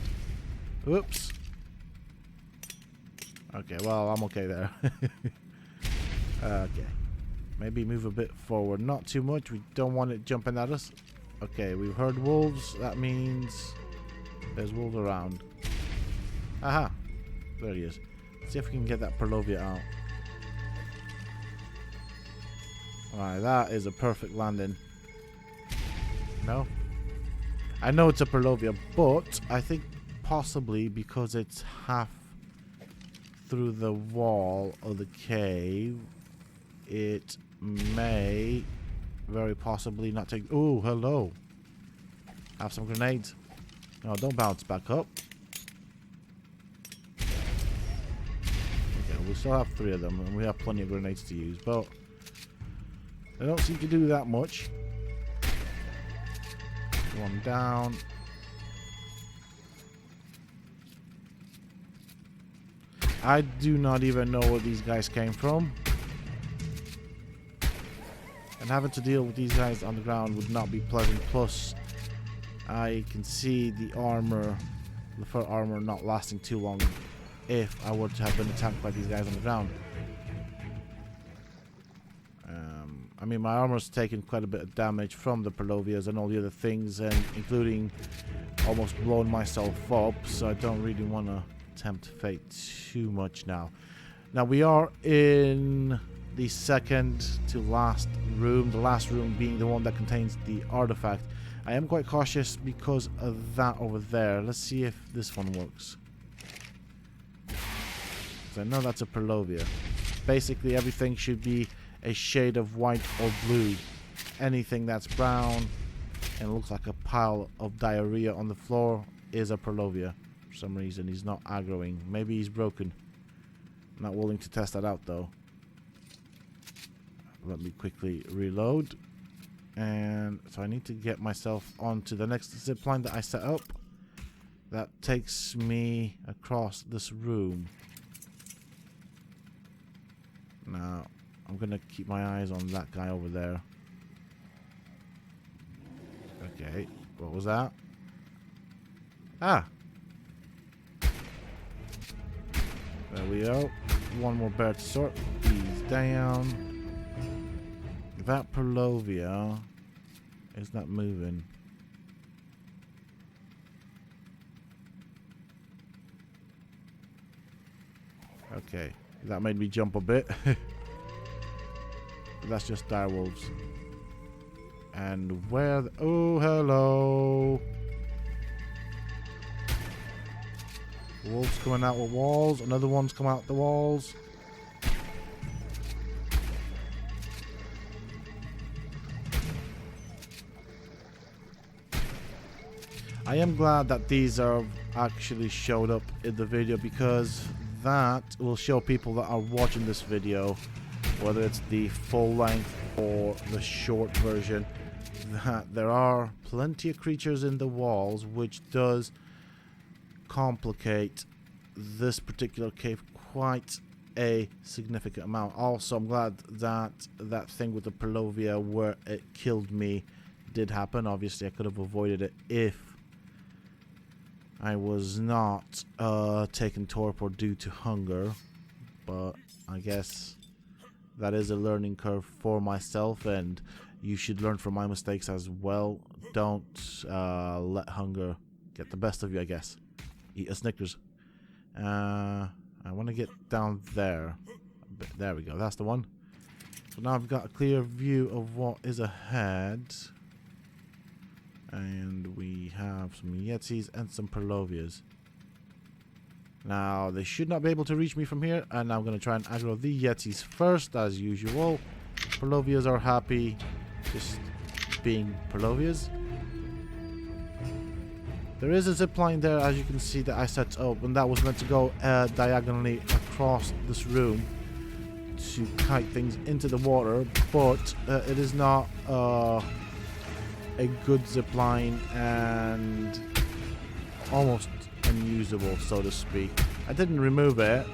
Speaker 1: Oops. Okay, well, I'm okay there. Okay. Maybe move a bit forward. Not too much. We don't want it jumping at us. Okay, we've heard wolves. That means there's wolves around. Aha. There he is. Let's see if we can get that Pelovia out. Alright, that is a perfect landing. No? I know it's a Perlovia, but I think possibly because it's half through the wall of the cave, it may very possibly not take... Oh, hello. Have some grenades. No, don't bounce back up. Okay, we still have 3 of them, and we have plenty of grenades to use, but they don't seem to do that much. One down. I do not even know where these guys came from. And having to deal with these guys on the ground would not be pleasant. Plus, I can see the armor, the fur armor, not lasting too long if I were to have been attacked by these guys on the ground. I mean, my armor's taken quite a bit of damage from the Perlovias and all the other things, and including almost blowing myself up, so I don't really want to tempt fate too much now. Now, we are in the second to last room, the last room being the one that contains the artifact. I am quite cautious because of that over there. Let's see if this one works. So I know that's a Perlovia. Basically, everything should be a shade of white or blue. Anything that's brown and looks like a pile of diarrhea on the floor is a Perlovia. For some reason, he's not aggroing. Maybe he's broken. I'm not willing to test that out, though. Let me quickly reload. And so I need to get myself onto the next zip line that I set up. That takes me across this room. Now, I'm going to keep my eyes on that guy over there. Okay, what was that? Ah! There we go. One more bear to sort. He's down. That Perlovia is not moving. Okay, that made me jump a bit. That's just direwolves. And where... Oh, hello! Wolves coming out with walls. Another one's come out the walls. I am glad that these are actually showed up in the video, because that will show people that are watching this video, whether it's the full length or the short version, that there are plenty of creatures in the walls, which does complicate this particular cave quite a significant amount. Also, I'm glad that that thing with the Perlovia where it killed me did happen. Obviously, I could have avoided it if I was not taken torpor due to hunger, but I guess that is a learning curve for myself, and you should learn from my mistakes as well. Don't let hunger get the best of you, I guess. Eat a Snickers. I want to get down there. There we go, that's the one. So now I've got a clear view of what is ahead. And we have some Yetis and some Perlovias. Now, they should not be able to reach me from here, and I'm going to try and aggro the Yetis first, as usual. Perlovias are happy just being Perlovias. There is a zip line there, as you can see, that I set up, and that was meant to go diagonally across this room to kite things into the water, but it is not a good zip line and almost unusable, so to speak. I didn't remove it,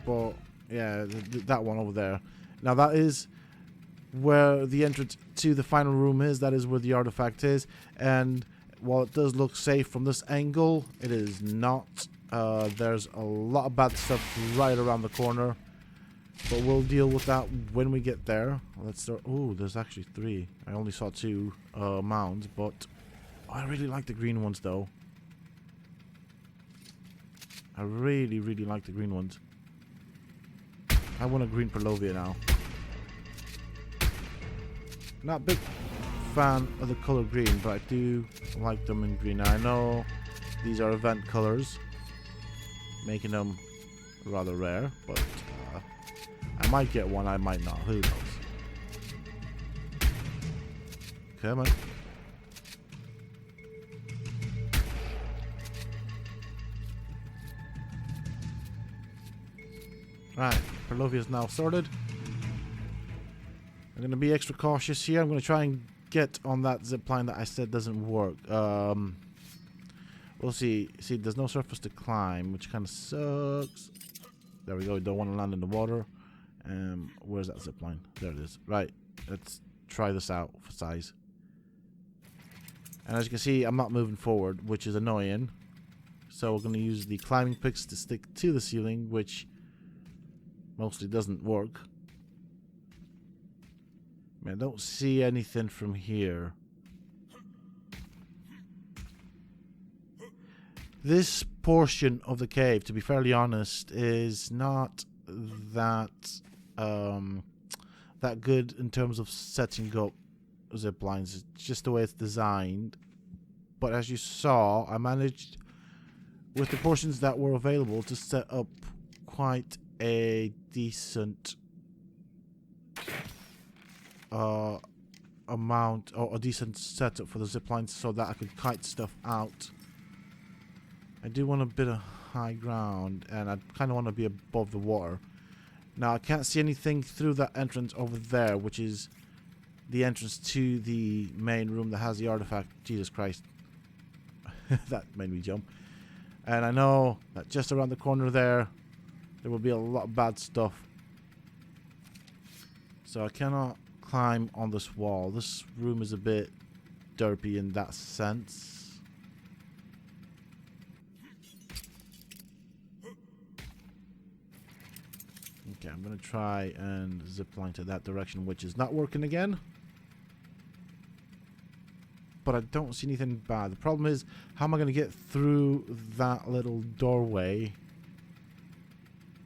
Speaker 1: but yeah, that one over there. Now that is where the entrance to the final room is. That is where the artifact is, and while it does look safe from this angle, it is not. There's a lot of bad stuff right around the corner, but we'll deal with that when we get there. Let's start. Oh, there's actually 3. I only saw 2 mounds, but I really like the green ones, though. I really, really like the green ones. I want a green Perlovia now. Not a big fan of the color green, but I do like them in green. Now, I know these are event colors, making them rather rare, but I might get one, I might not. Who knows? Come on. Right, Perlovia is now sorted. I'm going to be extra cautious here. I'm going to try and get on that zipline that I said doesn't work. We'll see. See, there's no surface to climb, which kind of sucks. There we go. Don't want to land in the water. Where's that zipline? There it is. Right, let's try this out for size. And as you can see, I'm not moving forward, which is annoying. So we're going to use the climbing picks to stick to the ceiling, which mostly doesn't work. Man, I don't see anything from here. This portion of the cave, to be fairly honest, is not that that good in terms of setting up zip lines. It's just the way it's designed. But as you saw, I managed, with the portions that were available, to set up quite a decent amount, or a decent setup for the zip lines, so that I could kite stuff out. I do want a bit of high ground, and I kind of want to be above the water. Now I can't see anything through that entrance over there, which is the entrance to the main room that has the artifact. Jesus Christ. That made me jump. And I know that just around the corner there will be a lot of bad stuff. So I cannot climb on this wall. This room is a bit derpy in that sense. Okay, I'm going to try and zipline to that direction, which is not working again. But I don't see anything bad. The problem is, how am I going to get through that little doorway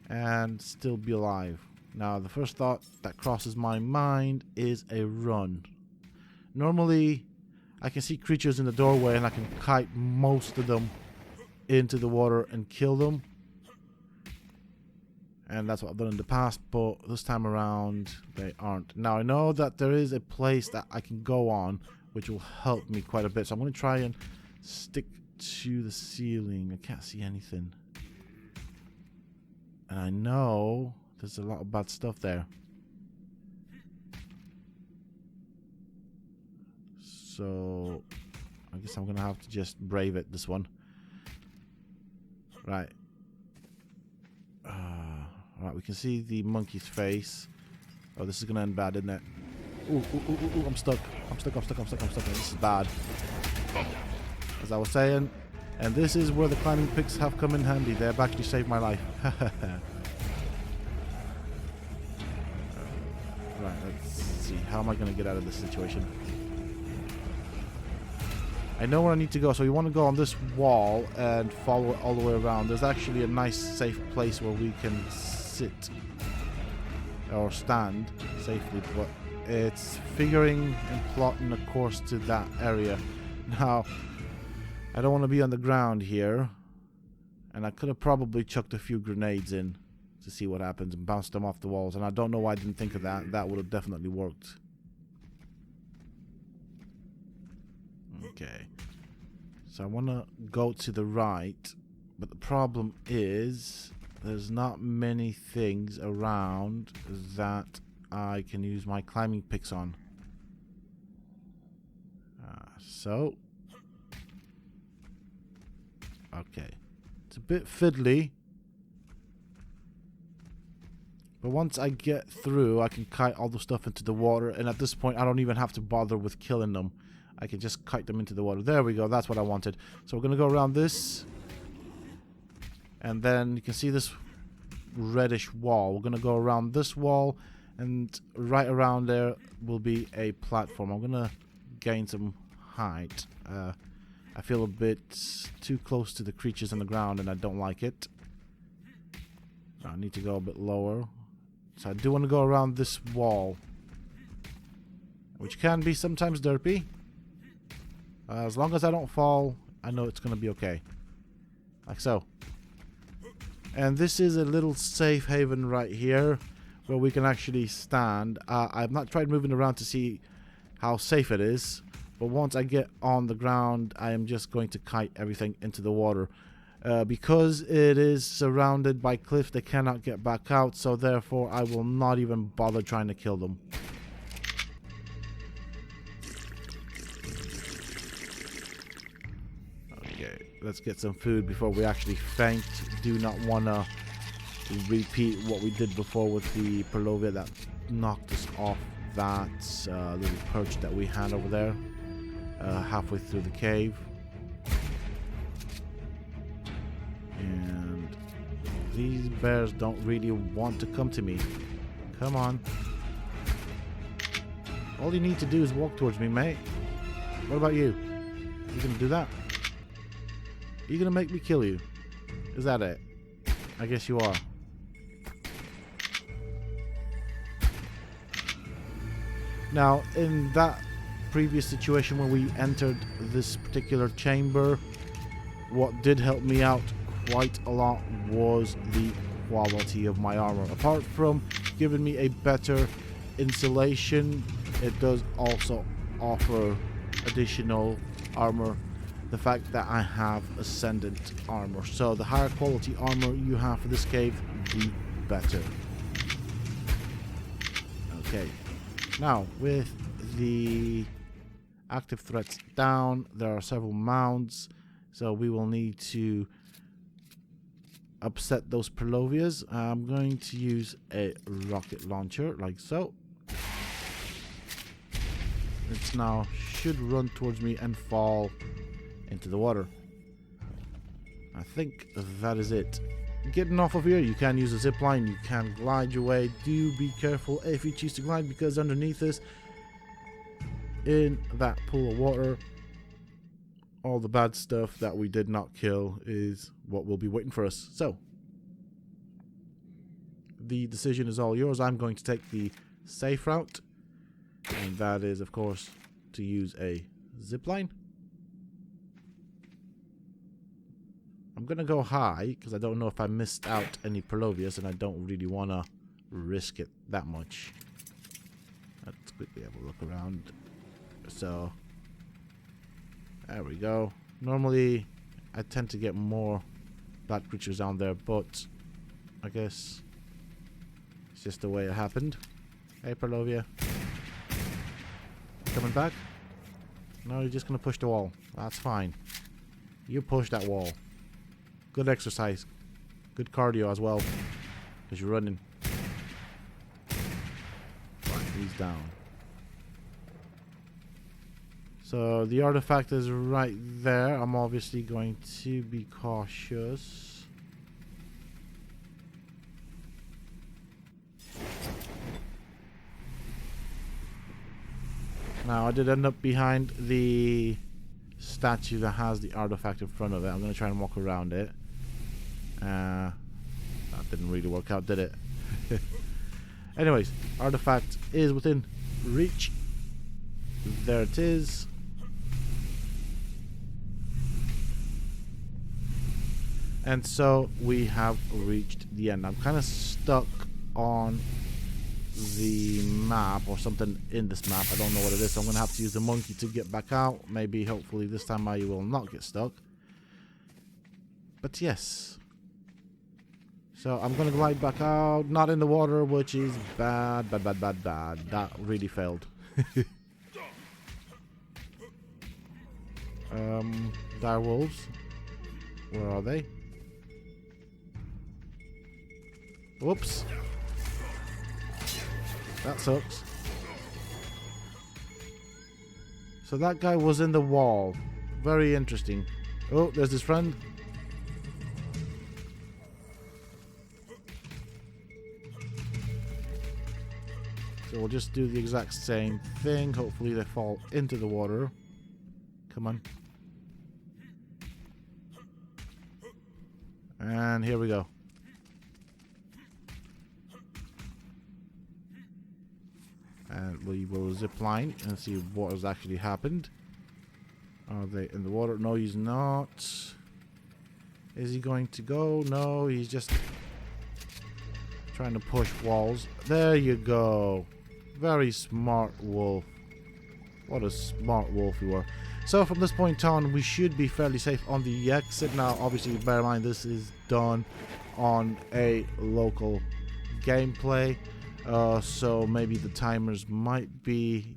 Speaker 1: and still be alive? Now, the first thought that crosses my mind is a run. Normally, I can see creatures in the doorway and I can kite most of them into the water and kill them. And that's what I've done in the past, but this time around, they aren't. Now, I know that there is a place that I can go on, which will help me quite a bit. So I'm going to try and stick to the ceiling. I can't see anything. And I know there's a lot of bad stuff there. So I guess I'm going to have to just brave it, this one. Right. Right, we can see the monkey's face. Oh, this is going to end bad, isn't it? Ooh, I'm stuck. I'm stuck. This is bad. As I was saying, and this is where the climbing picks have come in handy. They have actually saved my life. Right, let's see. How am I going to get out of this situation? I know where I need to go. So you want to go on this wall and follow it all the way around. There's actually a nice, safe place where we can sit or stand safely, but it's figuring and plotting a course to that area. Now, I don't want to be on the ground here, and I could have probably chucked a few grenades in to see what happens and bounced them off the walls, and I don't know why I didn't think of that. That would have definitely worked. Okay, so I want to go to the right, but the problem is there's not many things around that I can use my climbing picks on. Okay, it's a bit fiddly, but once I get through, I can kite all the stuff into the water, and at this point I don't even have to bother with killing them. I can just kite them into the water. There we go, that's what I wanted. So we're gonna go around this, and then you can see this reddish wall. We're gonna go around this wall, and right around there will be a platform. I'm gonna gain some height. I feel a bit too close to the creatures on the ground, and I don't like it. I need to go a bit lower. So I do want to go around this wall. which can be sometimes derpy. As long as I don't fall, I know it's going to be okay. Like so. And this is a little safe haven right here where we can actually stand. I've not tried moving around to see how safe it is, but once I get on the ground, I am just going to kite everything into the water. Because it is surrounded by cliff, they cannot get back out, so therefore I will not even bother trying to kill them. Okay, let's get some food before we actually faint. Do not want to repeat what we did before with the Perlovia that knocked us off that little perch that we had over there halfway through the cave. And these bears don't really want to come to me. Come on. All you need to do is walk towards me, mate. What about you? You gonna do that? You gonna make me kill you? Is that it? I guess you are. Now, in that previous situation where we entered this particular chamber, what did help me out quite a lot was the quality of my armor. Apart from giving me a better insulation, it does also offer additional armor. The fact that I have ascendant armor. So the higher quality armor you have for this cave, the better. Okay. Now, with the active threats down, there are several mounds. So we will need to upset those Perlovias. I'm going to use a rocket launcher like so. It now should run towards me and fall into the water. I think that is it. Getting off of here, you can use a zip line, you can glide your way. Do be careful if you choose to glide, because underneath us, in that pool of water, all the bad stuff that we did not kill is what will be waiting for us. So, the decision is all yours. I'm going to take the safe route, and that is, of course, to use a zip line. I'm going to go high, because I don't know if I missed out any Perlovias, and I don't really want to risk it that much. Let's quickly have a look around. So, there we go. Normally, I tend to get more bad creatures down there, but I guess it's just the way it happened. Hey, Perlovia. Coming back? No, you're just going to push the wall. That's fine. You push that wall. Good exercise. Good cardio as well, because you're running. Right, he's down. So the artifact is right there. I'm obviously going to be cautious. Now, I did end up behind the statue that has the artifact in front of it. I'm going to try and walk around it. That didn't really work out, did it? Anyways, artifact is within reach. There it is. And so we have reached the end. I'm kind of stuck on the map or something in this map. I don't know what it is, so I'm going to have to use the monkey to get back out. Maybe, hopefully, this time I will not get stuck. But yes. So I'm going to glide back out, not in the water, which is bad, bad, bad, bad, bad. That really failed. Dire wolves. Where are they? Whoops. That sucks. So that guy was in the wall. Very interesting. Oh, there's his friend. So we'll just do the exact same thing. Hopefully they fall into the water. Come on. And here we go. And we will zip line and see what has actually happened. Are they in the water? No, he's not. Is he going to go? No, he's just trying to push walls. There you go. Very smart wolf. What a smart wolf you were. So from this point on, we should be fairly safe on the exit. Now, obviously, bear in mind this is done on a local gameplay. So maybe the timers might be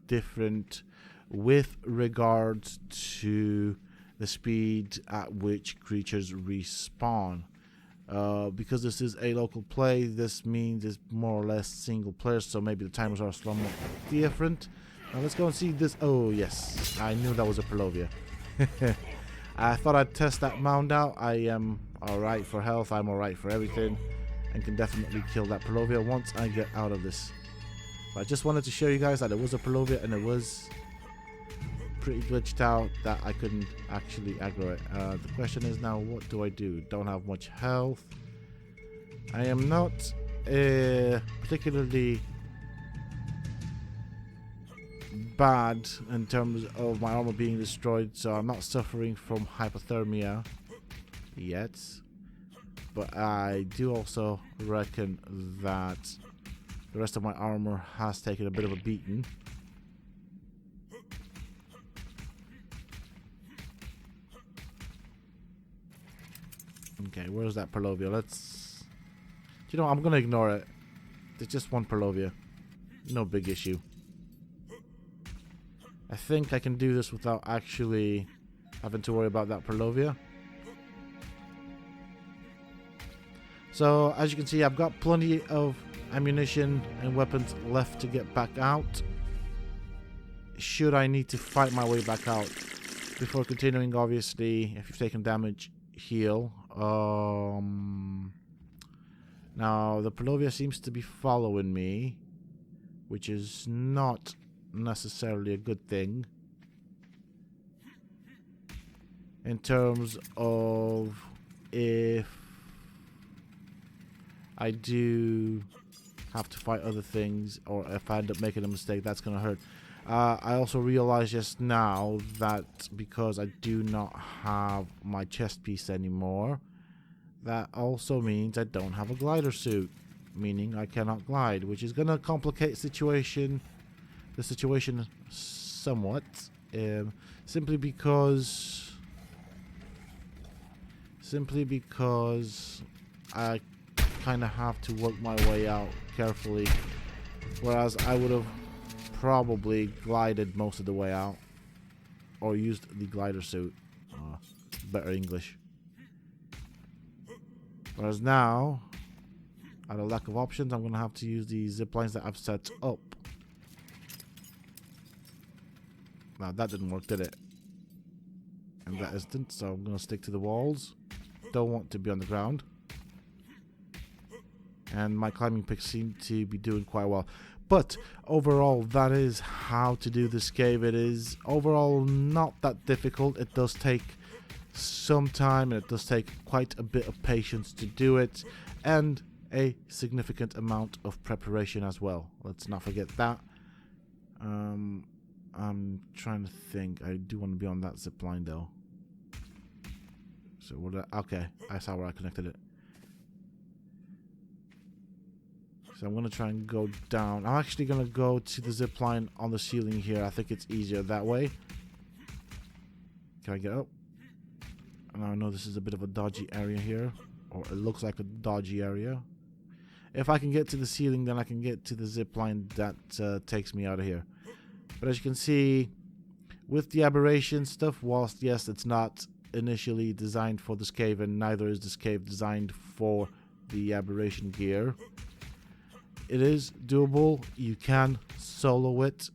Speaker 1: different with regards to the speed at which creatures respawn. Because this is a local play, this means it's more or less single player, so maybe the timers are somewhat different. Now let's go and see this. Oh yes, I knew that was a Pelovia. I thought I'd test that mound out. I am alright for health, I'm alright for everything, and can definitely kill that Pelovia once I get out of this. But I just wanted to show you guys that it was a Pelovia, and it was pretty glitched out that I couldn't actually aggro it. The question is now, what do I do? Don't have much health. I am not particularly bad in terms of my armor being destroyed, so I'm not suffering from hypothermia yet. But I do also reckon that the rest of my armor has taken a bit of a beating. Okay, where's that Pelovia? Let's... You know, I'm gonna ignore it. There's just one Pelovia. No big issue. I think I can do this without actually having to worry about that Pelovia. So, as you can see, I've got plenty of ammunition and weapons left to get back out. Should I need to fight my way back out. Before continuing, obviously, if you've taken damage, heal. Now, the Pelovia seems to be following me, which is not necessarily a good thing. In terms of if I do have to fight other things, or if I end up making a mistake, that's going to hurt. I also realized just now that because I do not have my chest piece anymore, that also means I don't have a glider suit, meaning I cannot glide, which is going to complicate the situation somewhat, simply because I kind of have to work my way out carefully, whereas I would have probably glided most of the way out, or used the glider suit. Better English. Whereas now, out of lack of options, I'm going to have to use the zip lines that I've set up. Now that didn't work, did it? In that instance, so I'm going to stick to the walls. Don't want to be on the ground. And my climbing picks seem to be doing quite well. But overall, that is how to do this cave. It is overall not that difficult. It does take some time, and it does take quite a bit of patience to do it, and a significant amount of preparation as well. Let's not forget that. I'm trying to think. I do want to be on that zip line though. So okay, I saw where I connected it. So I'm going to try and go down. I'm actually going to go to the zip line on the ceiling here. I think it's easier that way. Can I get up? And I know this is a bit of a dodgy area here. Or it looks like a dodgy area. If I can get to the ceiling, then I can get to the zip line that takes me out of here. But as you can see, with the aberration stuff, whilst yes, it's not initially designed for this cave, and neither is this cave designed for the aberration gear, it is doable. You can solo it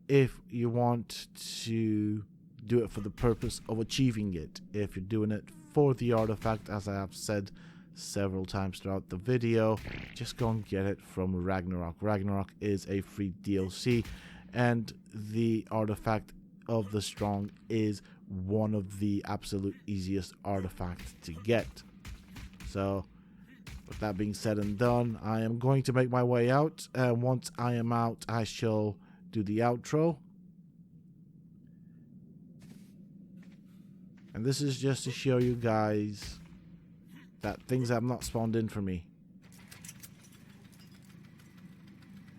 Speaker 1: if you want to do it for the purpose of achieving it. If you're doing it for the artifact, as I have said several times throughout the video, just go and get it from Ragnarok. Ragnarok is a free DLC, and the Artifact of the Stong is one of the absolute easiest artifacts to get. So With that being said and done, I am going to make my way out. Once I am out, I shall do the outro. And this is just to show you guys that things have not spawned in for me.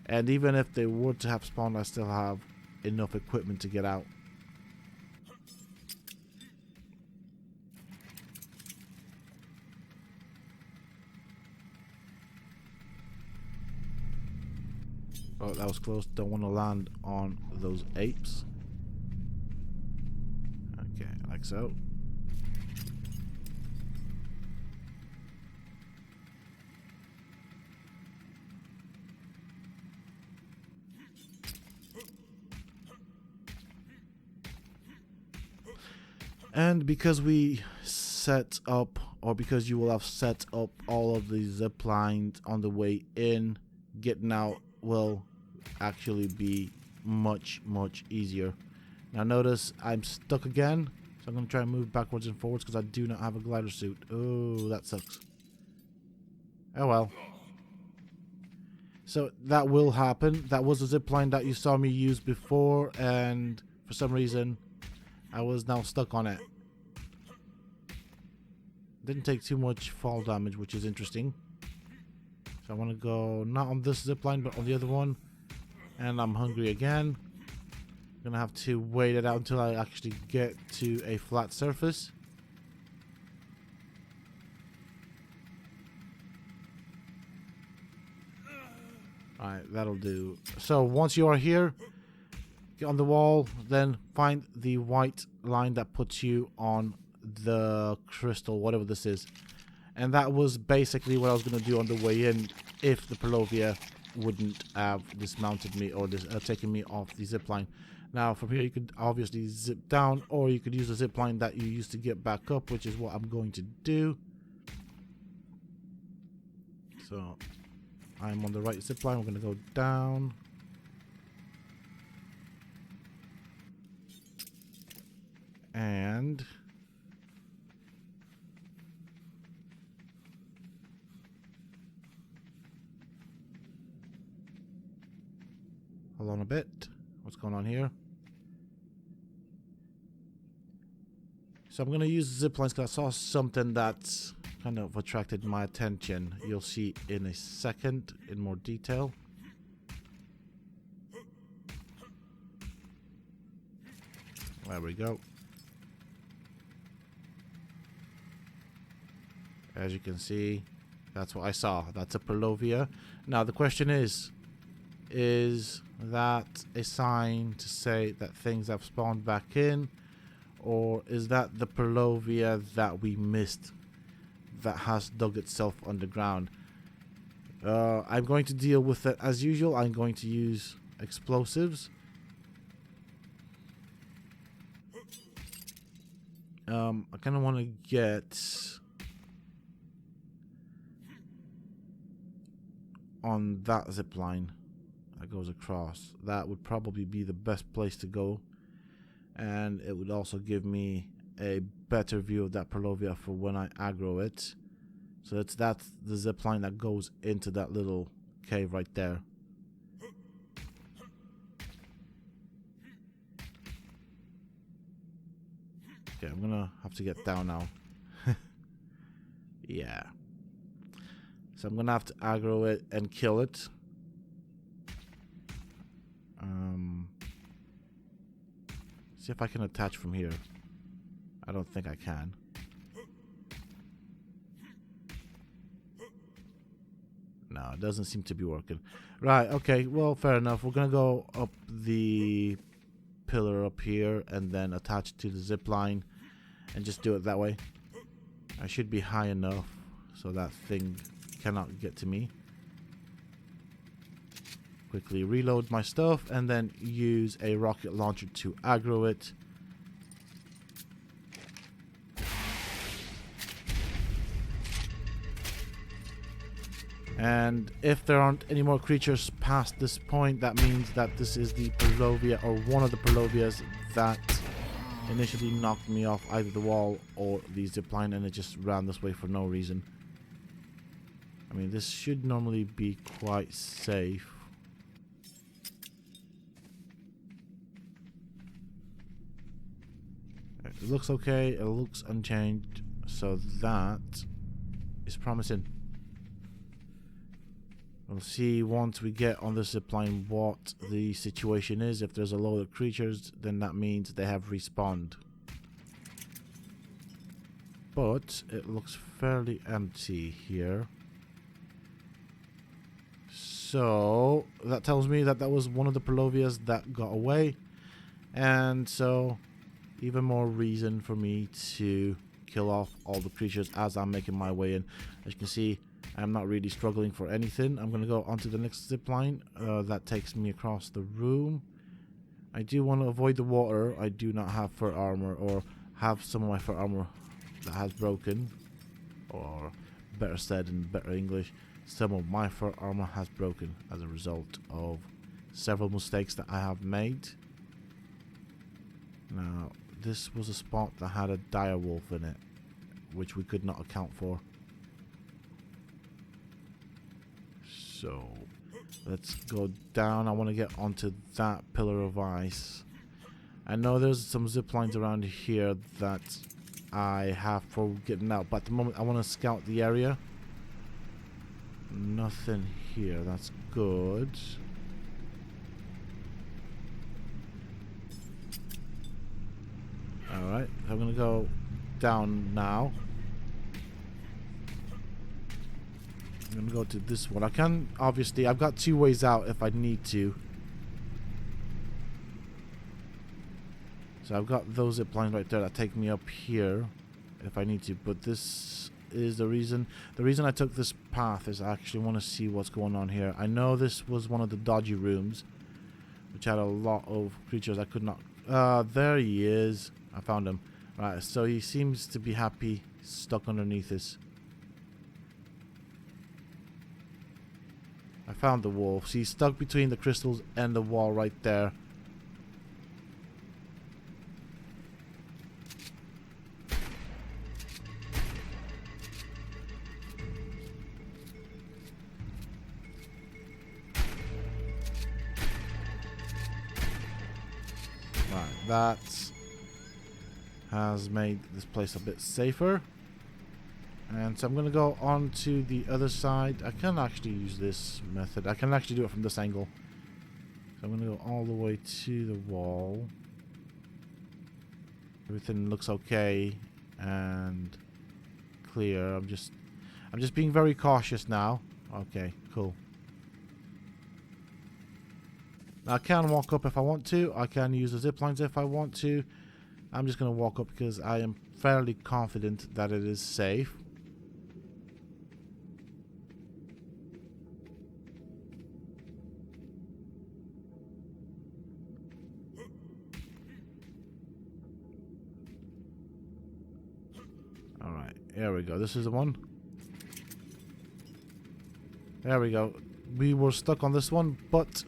Speaker 1: And even if they were to have spawned, I still have enough equipment to get out. Oh, that was close. Don't want to land on those apes. Okay, like so. And because we set up, or because you will have set up all of the zip lines on the way in, getting out will actually be much easier. Now notice I'm stuck again, so I'm going to try and move backwards and forwards because I do not have a glider suit. Oh, that sucks. Oh well. So that will happen. That was a zip line that you saw me use before, and for some reason I was now stuck on it. Didn't take too much fall damage, which is interesting. So I want to go not on this zip line, but on the other one. And I'm hungry again. Gonna have to wait it out until I actually get to a flat surface. Alright, that'll do. So once you are here, get on the wall, then find the white line that puts you on the crystal, whatever this is. And that was basically what I was going to do on the way in if the Pelovia wouldn't have dismounted me or taken me off the zip line. Now from here you could obviously zip down, or you could use the zip line that you used to get back up, which is what I'm going to do. So I'm on the right zip line. We're going to go down. And hold on a bit. What's going on here? So I'm going to use zip lines because I saw something that's kind of attracted my attention. You'll see in a second in more detail. There we go. As you can see, that's what I saw. That's a Pelovia. Now the question is that a sign to say that things have spawned back in, or is that the Pelovia that we missed that has dug itself underground? I'm going to deal with it as usual. I'm going to use explosives. I kind of want to get on that zip line that goes across. That would probably be the best place to go, and it would also give me a better view of that Pelovia for when I aggro it. So that's the zip line that goes into that little cave right there. Okay, I'm gonna have to get down now. Yeah. So I'm gonna have to aggro it and kill it. See if I can attach from here. I don't think I can. No, it doesn't seem to be working. Right, okay, well, fair enough. We're gonna go up the pillar up here and then attach to the zip line and just do it that way. I should be high enough so that thing cannot get to me. Quickly reload my stuff and then use a rocket launcher to aggro it. And if there aren't any more creatures past this point, that means that this is the Pelovia, or one of the Pelovias that initially knocked me off either the wall or the zipline, and it just ran this way for no reason. I mean, this should normally be quite safe. It looks okay, it looks unchanged, so that is promising. We'll see once we get on the zipline what the situation is. If there's a load of creatures, then that means they have respawned. But it looks fairly empty here. So that tells me that that was one of the Polovias that got away. And so even more reason for me to kill off all the creatures as I'm making my way in. As you can see, I'm not really struggling for anything. I'm going to go onto the next zip line that takes me across the room. I do want to avoid the water. I do not have fur armor, or have some of my fur armor that has broken, or better said in better English, some of my fur armor has broken as a result of several mistakes that I have made. Now, this was a spot that had a dire wolf in it, which we could not account for. So let's go down. I want to get onto that pillar of ice. I know there's some zip lines around here that I have for getting out, but at the moment I want to scout the area. Nothing here. That's good. Alright, I'm going to go down now. I'm going to go to this one. I can, obviously, I've got two ways out if I need to. So I've got those zip lines right there that take me up here if I need to. But this is the reason. The reason I took this path is I actually want to see what's going on here. I know this was one of the dodgy rooms, which had a lot of creatures I could not... there he is. I found him. Right, so he seems to be happy stuck underneath this. I found the wolf. So he's stuck between the crystals and the wall right there. Right, that has made this place a bit safer. And so I'm going to go on to the other side. I can actually use this method. I can actually do it from this angle. So I'm going to go all the way to the wall. Everything looks okay and clear. I'm just being very cautious now. Okay, cool. Now I can walk up if I want to. I can use the zip lines if I want to. I'm just going to walk up because I am fairly confident that it is safe. Alright, here we go. This is the one. There we go. We were stuck on this one, but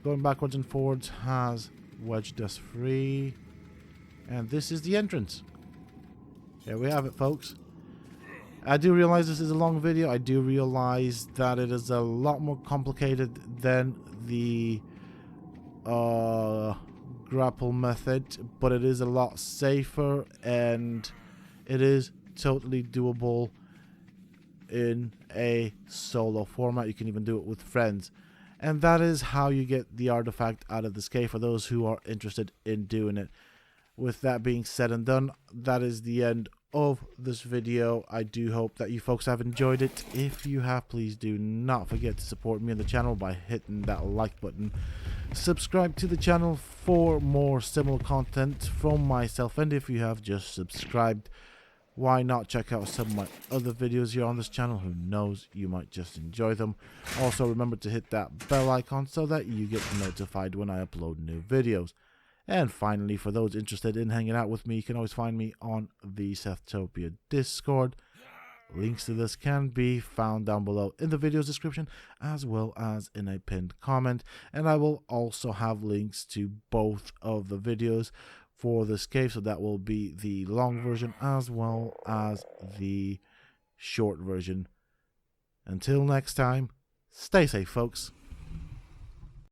Speaker 1: going backwards and forwards has wedged us free. And this is the entrance. There we have it, folks. I do realize this is a long video. I do realize that it is a lot more complicated than the grapple method, but it is a lot safer and it is totally doable in a solo format. You can even do it with friends. And that is how you get the artifact out of this cave for those who are interested in doing it. With that being said and done, that is the end of this video. I do hope that you folks have enjoyed it. If you have, please do not forget to support me on the channel by hitting that like button. Subscribe to the channel for more similar content from myself, and if you have just subscribed, why not check out some of my other videos here on this channel? Who knows, you might just enjoy them. Also remember to hit that bell icon so that you get notified when I upload new videos. And finally, for those interested in hanging out with me, you can always find me on the Sethtopia Discord. Links to this can be found down below in the video's description, as well as in a pinned comment. And I will also have links to both of the videos for this cave, so that will be the long version as well as the short version. Until next time, stay safe, folks.